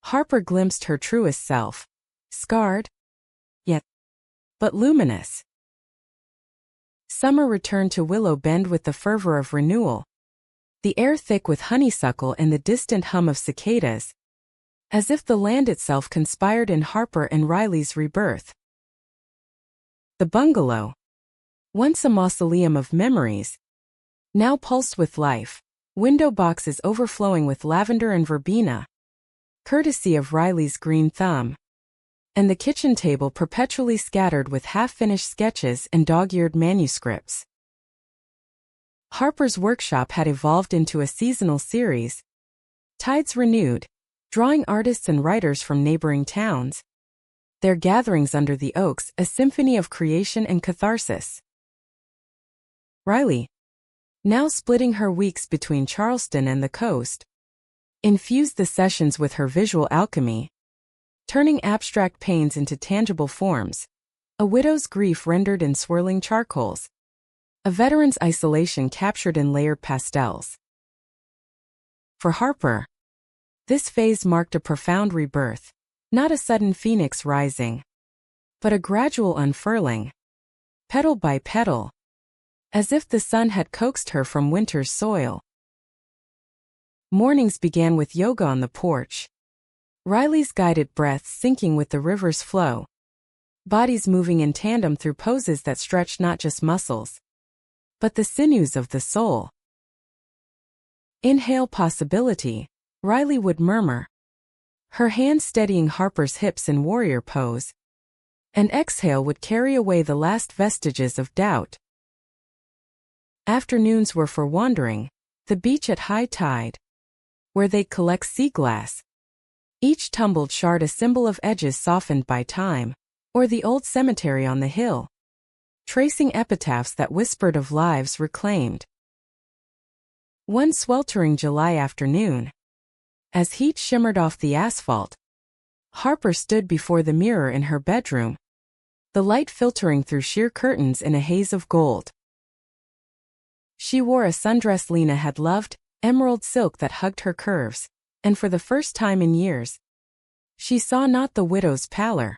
Harper glimpsed her truest self, scarred, yet, but luminous. Summer returned to Willow Bend with the fervor of renewal, the air thick with honeysuckle and the distant hum of cicadas, as if the land itself conspired in Harper and Riley's rebirth. The bungalow, once a mausoleum of memories, now pulsed with life, window boxes overflowing with lavender and verbena, courtesy of Riley's green thumb, and the kitchen table perpetually scattered with half-finished sketches and dog-eared manuscripts. Harper's workshop had evolved into a seasonal series, tides renewed, drawing artists and writers from neighboring towns, their gatherings under the oaks a symphony of creation and catharsis. Riley, now splitting her weeks between Charleston and the coast, infused the sessions with her visual alchemy, turning abstract pains into tangible forms, a widow's grief rendered in swirling charcoals, a veteran's isolation captured in layered pastels. For Harper, this phase marked a profound rebirth, not a sudden phoenix rising, but a gradual unfurling, petal by petal, as if the sun had coaxed her from winter's soil. Mornings began with yoga on the porch, Riley's guided breaths syncing with the river's flow, bodies moving in tandem through poses that stretched not just muscles, but the sinews of the soul. "Inhale possibility," Riley would murmur, her hand steadying Harper's hips in warrior pose, and exhale would carry away the last vestiges of doubt. Afternoons were for wandering, the beach at high tide, where they'd collect sea glass, each tumbled shard a symbol of edges softened by time, or the old cemetery on the hill, tracing epitaphs that whispered of lives reclaimed. One sweltering July afternoon, as heat shimmered off the asphalt, Harper stood before the mirror in her bedroom, the light filtering through sheer curtains in a haze of gold. She wore a sundress Lena had loved, emerald silk that hugged her curves, and for the first time in years, she saw not the widow's pallor,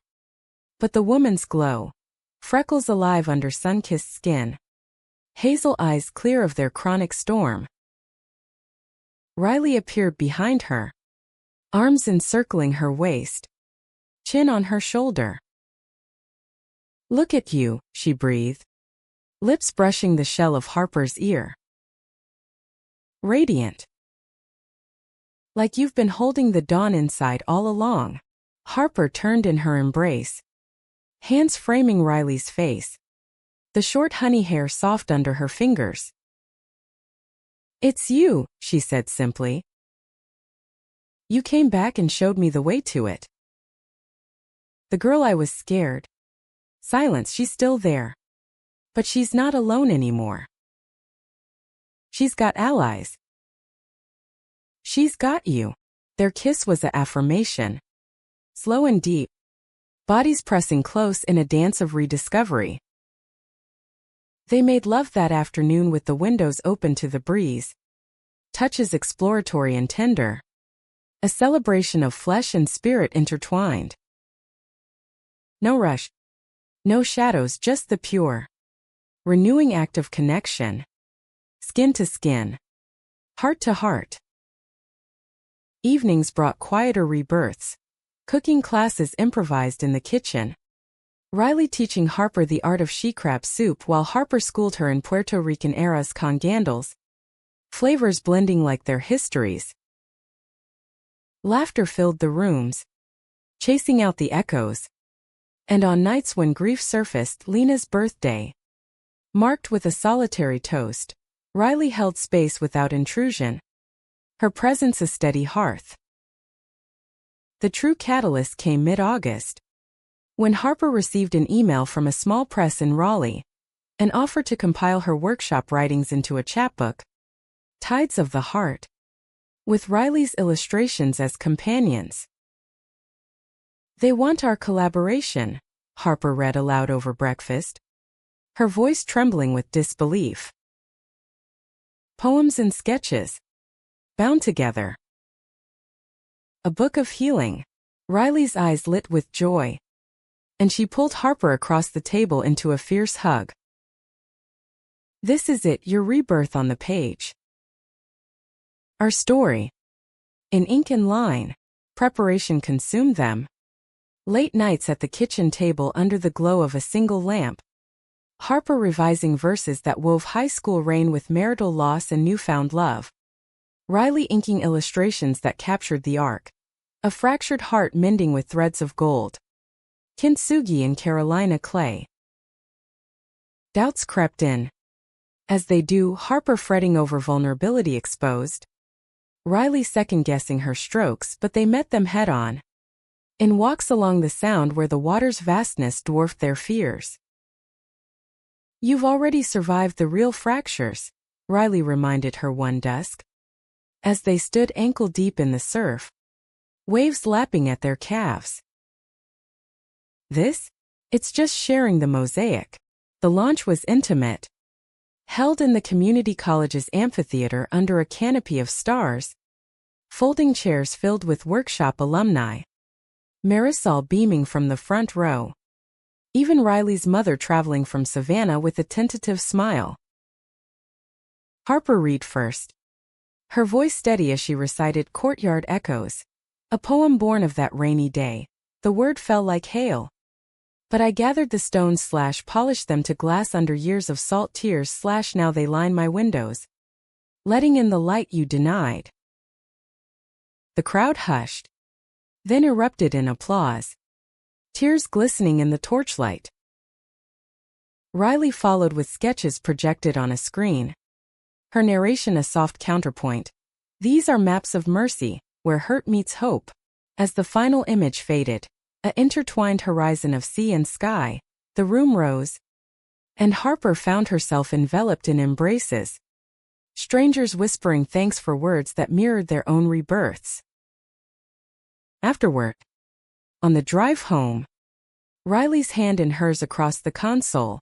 but the woman's glow, freckles alive under sun-kissed skin, hazel eyes clear of their chronic storm. Riley appeared behind her, arms encircling her waist, chin on her shoulder. "Look at you," she breathed, lips brushing the shell of Harper's ear. "Radiant. Like you've been holding the dawn inside all along." Harper turned in her embrace, hands framing Riley's face, the short honey hair soft under her fingers. "It's you," she said simply. "You came back and showed me the way to it." "The girl I was scared," Silence, she's still there. But she's not alone anymore. She's got allies. She's got you. Their kiss was an affirmation. Slow and deep. Bodies pressing close in a dance of rediscovery. They made love that afternoon with the windows open to the breeze. Touches exploratory and tender. A celebration of flesh and spirit intertwined. No rush. No shadows, just the pure, renewing act of connection. Skin to skin. Heart to heart. Evenings brought quieter rebirths. Cooking classes improvised in the kitchen. Riley teaching Harper the art of she crab soup while Harper schooled her in Puerto Rican eras con gandals. Flavors blending like their histories. Laughter filled the rooms, chasing out the echoes. And on nights when grief surfaced, Lena's birthday, marked with a solitary toast, Riley held space without intrusion. Her presence a steady hearth. The true catalyst came mid-August, when Harper received an email from a small press in Raleigh, an offer to compile her workshop writings into a chapbook, Tides of the Heart, with Riley's illustrations as companions. They want our collaboration, Harper read aloud over breakfast, her voice trembling with disbelief. Poems and sketches, bound together. A book of healing. Riley's eyes lit with joy, and she pulled Harper across the table into a fierce hug. This is it, your rebirth on the page. Our story. In ink and line, preparation consumed them. Late nights at the kitchen table under the glow of a single lamp. Harper revising verses that wove high school rain with marital loss and newfound love. Riley inking illustrations that captured the arc. A fractured heart mending with threads of gold. Kintsugi and Carolina clay. Doubts crept in. As they do, Harper fretting over vulnerability exposed. Riley second-guessing her strokes, but they met them head-on. In walks along the Sound where the water's vastness dwarfed their fears. You've already survived the real fractures, Riley reminded her one dusk. As they stood ankle-deep in the surf, waves lapping at their calves. This? It's just sharing the mosaic. The launch was intimate. Held in the community college's amphitheater under a canopy of stars. Folding chairs filled with workshop alumni. Marisol beaming from the front row. Even Riley's mother traveling from Savannah with a tentative smile. Harper read first. Her voice steady as she recited Courtyard Echoes, a poem born of that rainy day. The word fell like hail. But I gathered the stones / polished them to glass under years of salt tears / now they line my windows. Letting in the light you denied. The crowd hushed. Then erupted in applause. Tears glistening in the torchlight. Riley followed with sketches projected on a screen. Her narration a soft counterpoint. These are maps of mercy, where hurt meets hope. As the final image faded, an intertwined horizon of sea and sky, the room rose. And Harper found herself enveloped in embraces. Strangers whispering thanks for words that mirrored their own rebirths. Afterward, on the drive home, Riley's hand in hers across the console.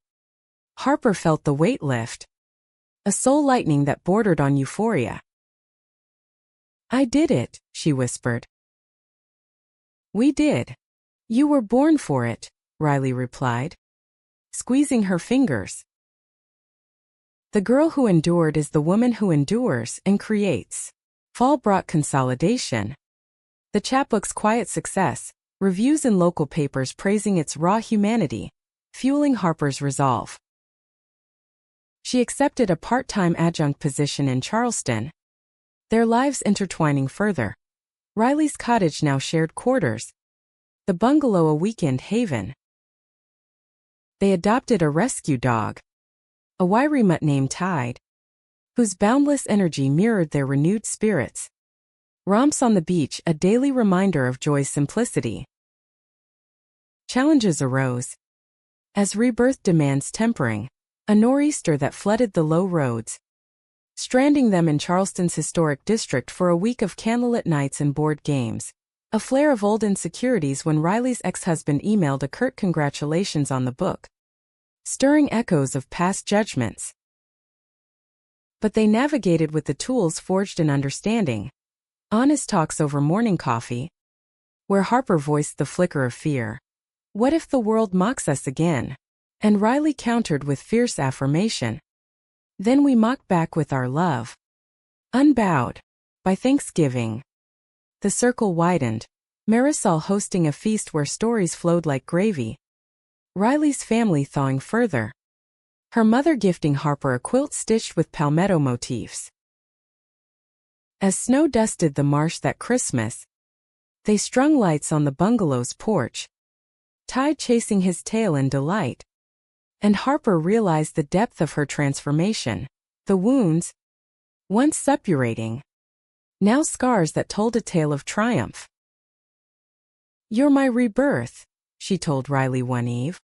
Harper felt the weight lift. A soul lightning that bordered on euphoria. I did it, she whispered. We did. You were born for it, Riley replied, squeezing her fingers. The girl who endured is the woman who endures and creates. Fall brought consolidation. The chapbook's quiet success, reviews in local papers praising its raw humanity, fueling Harper's resolve. She accepted a part-time adjunct position in Charleston, their lives intertwining further. Riley's cottage now shared quarters, the bungalow a weekend haven. They adopted a rescue dog, a wiry mutt named Tide, whose boundless energy mirrored their renewed spirits. Romps on the beach, a daily reminder of joy's simplicity. Challenges arose. as rebirth demands tempering, a nor'easter that flooded the low roads, stranding them in Charleston's historic district for a week of candlelit nights and board games. A flare of old insecurities when Riley's ex-husband emailed a curt congratulations on the book, stirring echoes of past judgments. But they navigated with the tools forged in understanding. Honest talks over morning coffee, where Harper voiced the flicker of fear. What if the world mocks us again? And Riley countered with fierce affirmation. Then we mock back with our love. Unbowed. By Thanksgiving, the circle widened, Marisol hosting a feast where stories flowed like gravy. Riley's family thawing further, her mother gifting Harper a quilt stitched with palmetto motifs. As snow dusted the marsh that Christmas, they strung lights on the bungalow's porch, Tide chasing his tail in delight. And Harper realized the depth of her transformation. The wounds, once suppurating, now scars that told a tale of triumph. "You're my rebirth," she told Riley one eve,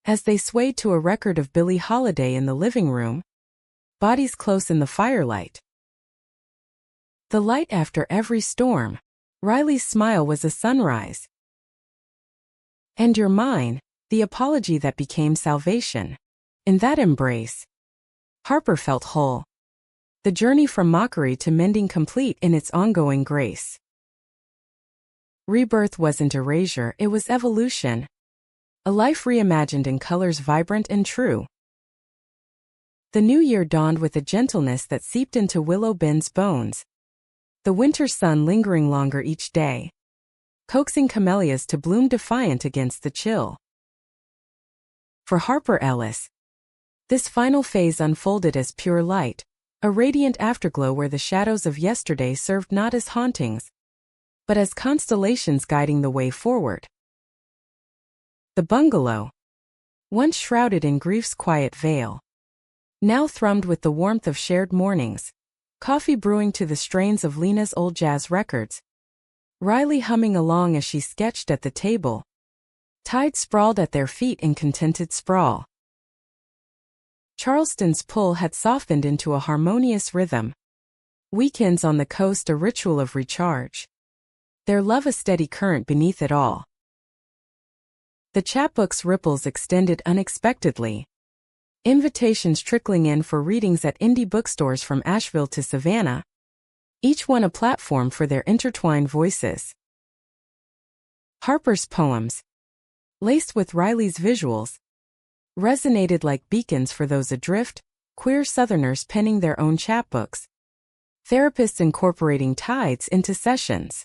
as they swayed to a record of Billie Holiday in the living room, bodies close in the firelight. The light after every storm. Riley's smile was a sunrise. "And you're mine," the apology that became salvation. In that embrace, Harper felt whole. The journey from mockery to mending complete in its ongoing grace. Rebirth wasn't erasure, it was evolution. A life reimagined in colors vibrant and true. The new year dawned with a gentleness that seeped into Willow Bend's bones. The winter sun lingering longer each day, coaxing camellias to bloom defiant against the chill. For Harper Ellis, this final phase unfolded as pure light, a radiant afterglow where the shadows of yesterday served not as hauntings, but as constellations guiding the way forward. The bungalow, once shrouded in grief's quiet veil, now thrummed with the warmth of shared mornings, coffee brewing to the strains of Lena's old jazz records, Riley humming along as she sketched at the table, Tide sprawled at their feet in contented sprawl. Charleston's pull had softened into a harmonious rhythm. Weekends on the coast a ritual of recharge. Their love a steady current beneath it all. The chapbook's ripples extended unexpectedly. Invitations trickling in for readings at indie bookstores from Asheville to Savannah, each one a platform for their intertwined voices. Harper's poems, laced with Riley's visuals, resonated like beacons for those adrift, queer Southerners penning their own chapbooks, therapists incorporating Tides into sessions.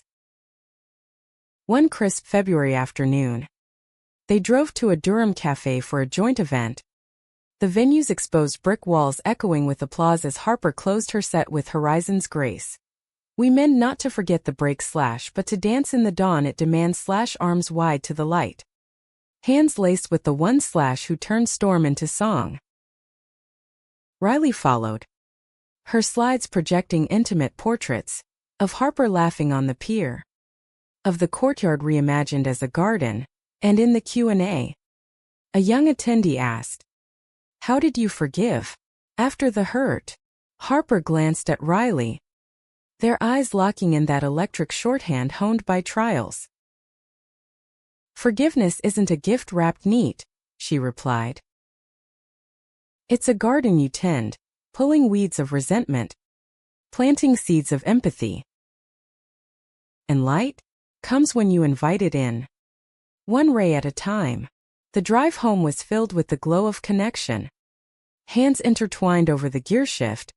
One crisp February afternoon, they drove to a Durham cafe for a joint event, the venue's exposed brick walls echoing with applause as Harper closed her set with Horizon's Grace. "We meant not to forget the break / but to dance in the dawn it demands / arms wide to the light. Hands laced with the one / who turned storm into song." Riley followed, her slides projecting intimate portraits of Harper laughing on the pier, of the courtyard reimagined as a garden, and in the Q&A, a young attendee asked, "How did you forgive? After the hurt?" Harper glanced at Riley, their eyes locking in that electric shorthand honed by trials. "Forgiveness isn't a gift wrapped neat," she replied. "It's a garden you tend, pulling weeds of resentment, planting seeds of empathy. And light comes when you invite it in, one ray at a time." The drive home was filled with the glow of connection. Hands intertwined over the gearshift,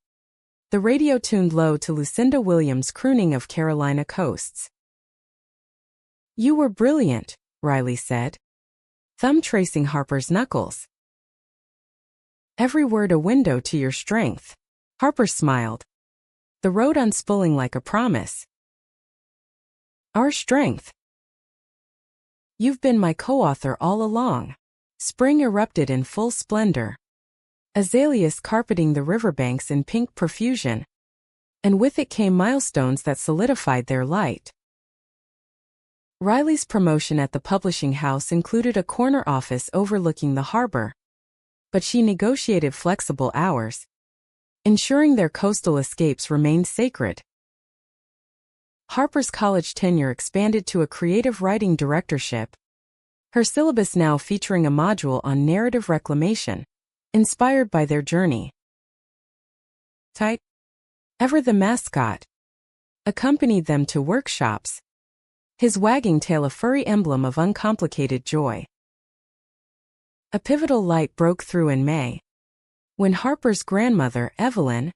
the radio tuned low to Lucinda Williams' crooning of Carolina coasts. "You were brilliant," Riley said, thumb tracing Harper's knuckles. "Every word a window to your strength." Harper smiled, the road unspooling like a promise. "Our strength. You've been my co-author all along." Spring erupted in full splendor. Azaleas carpeting the riverbanks in pink profusion, and with it came milestones that solidified their light. Riley's promotion at the publishing house included a corner office overlooking the harbor, but she negotiated flexible hours, ensuring their coastal escapes remained sacred. Harper's college tenure expanded to a creative writing directorship, her syllabus now featuring a module on narrative reclamation, inspired by their journey. Tight, Ever the mascot, accompanied them to workshops, his wagging tail a furry emblem of uncomplicated joy. A pivotal light broke through in May, when Harper's grandmother, Evelyn,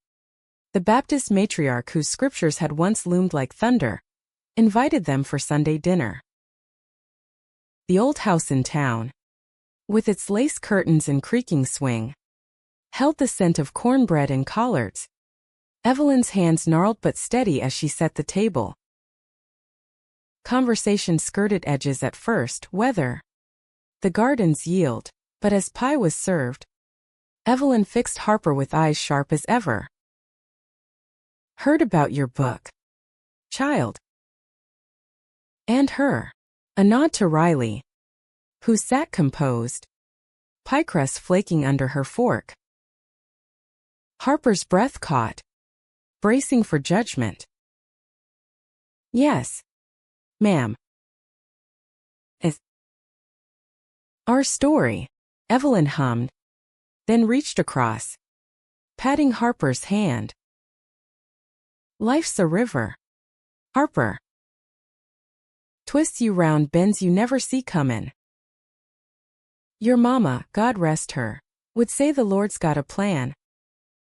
the Baptist matriarch whose scriptures had once loomed like thunder, invited them for Sunday dinner. The old house in town, with its lace curtains and creaking swing, held the scent of cornbread and collards. Evelyn's hands gnarled but steady as she set the table. Conversation skirted edges at first, whether the gardens yield, but as pie was served, Evelyn fixed Harper with eyes sharp as ever. Heard about your book, child. And her. A nod to Riley, who sat composed, pie crust flaking under her fork. Harper's breath caught, bracing for judgment. Yes, ma'am. Is our story, Evelyn hummed, then reached across, patting Harper's hand. Life's a river, Harper. Twists you round bends you never see comin'. Your mama, God rest her, would say the Lord's got a plan,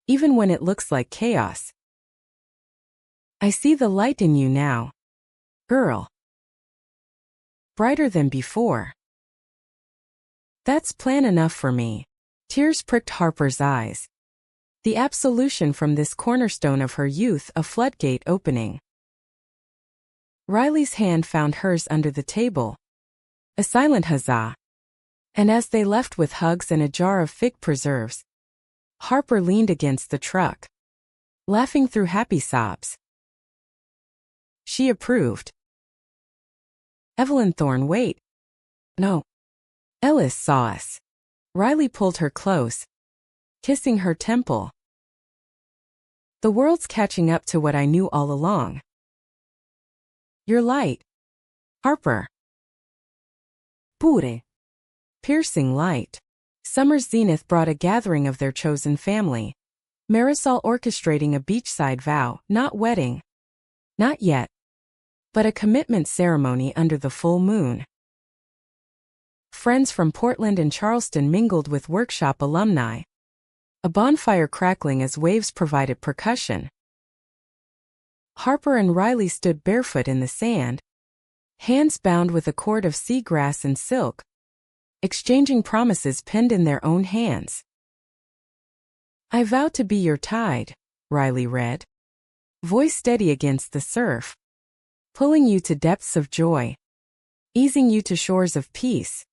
even when it looks like chaos. I see the light in you now, girl. Brighter than before. That's plan enough for me. Tears pricked Harper's eyes. The absolution from this cornerstone of her youth, a floodgate opening. Riley's hand found hers under the table. A silent huzzah. And as they left with hugs and a jar of fig preserves, Harper leaned against the truck, laughing through happy sobs. She approved. Evelyn Thorne, wait. No. Ellis saw us. Riley pulled her close, kissing her temple. The world's catching up to what I knew all along. Your light, Harper. Pure. Piercing light. Summer's zenith brought a gathering of their chosen family. Marisol orchestrating a beachside vow, not wedding. Not yet. But a commitment ceremony under the full moon. Friends from Portland and Charleston mingled with workshop alumni. A bonfire crackling as waves provided percussion. Harper and Riley stood barefoot in the sand, hands bound with a cord of seagrass and silk, exchanging promises penned in their own hands. I vow to be your tide, Riley read, voice steady against the surf, pulling you to depths of joy, easing you to shores of peace.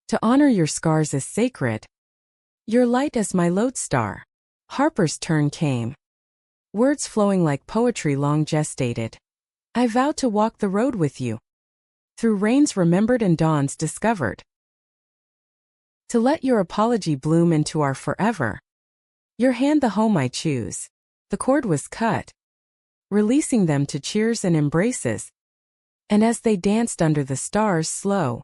To honor your scars as sacred, your light as my lodestar. Harper's turn came. Words flowing like poetry long gestated. I vow to walk the road with you, through rains remembered and dawns discovered. To let your apology bloom into our forever. Your hand the home I choose. The cord was cut, releasing them to cheers and embraces. And as they danced under the stars slow,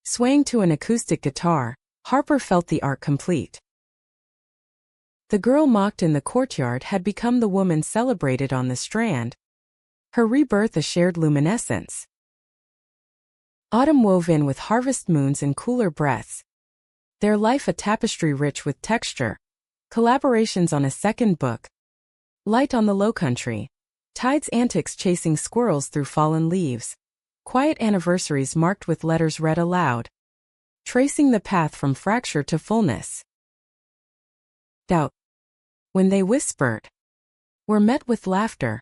swaying to an acoustic guitar, Harper felt the art complete. The girl mocked in the courtyard had become the woman celebrated on the strand, her rebirth a shared luminescence. Autumn wove in with harvest moons and cooler breaths, their life a tapestry rich with texture, collaborations on a second book, light on the lowcountry, tide's antics chasing squirrels through fallen leaves, quiet anniversaries marked with letters read aloud, tracing the path from fracture to fullness. Doubt. When they whispered, were met with laughter,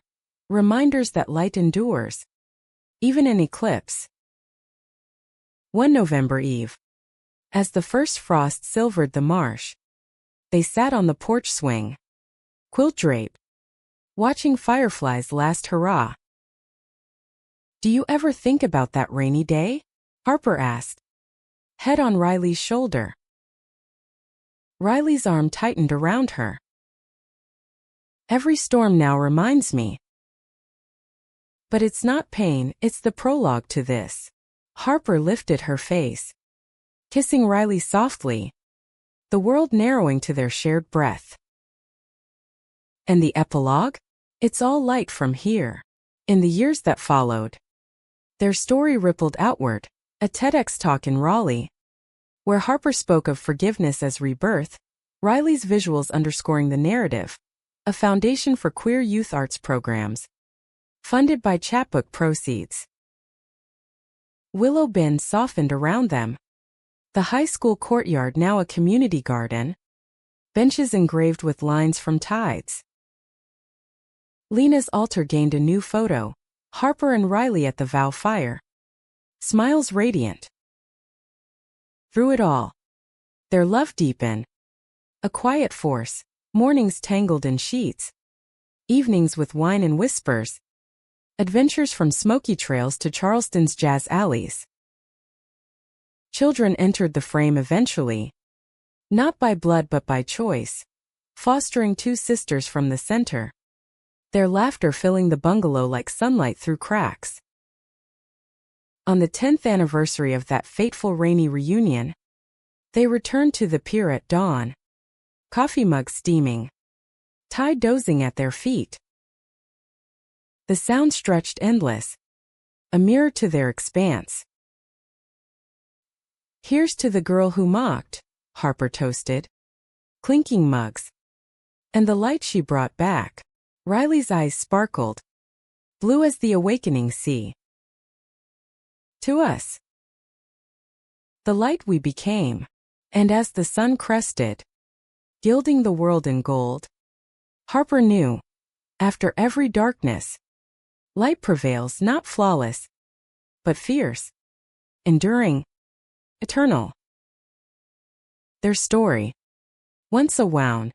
reminders that light endures, even in eclipse. One November eve, as the first frost silvered the marsh, they sat on the porch swing, quilt drape, watching fireflies' last hurrah. Do you ever think about that rainy day? Harper asked, head on Riley's shoulder. Riley's arm tightened around her. Every storm now reminds me. But it's not pain, it's the prologue to this. Harper lifted her face, kissing Riley softly, the world narrowing to their shared breath. And the epilogue? It's all light from here. In the years that followed, their story rippled outward. A TEDx talk in Raleigh, where Harper spoke of forgiveness as rebirth, Riley's visuals underscoring the narrative, a foundation for queer youth arts programs, funded by chapbook proceeds. Willow Bend softened around them. The high school courtyard now a community garden, benches engraved with lines from tides. Lena's altar gained a new photo, Harper and Riley at the vow fire. Smiles radiant. Through it all, their love deepened. A quiet force, mornings tangled in sheets, evenings with wine and whispers, adventures from smoky trails to Charleston's jazz alleys. Children entered the frame eventually, not by blood but by choice, fostering two sisters from the center, their laughter filling the bungalow like sunlight through cracks. On the 10th anniversary of that fateful rainy reunion, they returned to the pier at dawn, coffee mugs steaming, Tide dozing at their feet. The sound stretched endless, a mirror to their expanse. Here's to the girl who mocked, Harper toasted, clinking mugs. And the light she brought back. Riley's eyes sparkled, blue as the awakening sea. To us, the light we became, and as the sun crested, gilding the world in gold, Harper knew, after every darkness, light prevails, not flawless, but fierce, enduring, eternal. Their story, once a wound,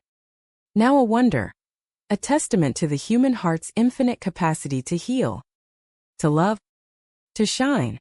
now a wonder, a testament to the human heart's infinite capacity to heal, to love, to shine.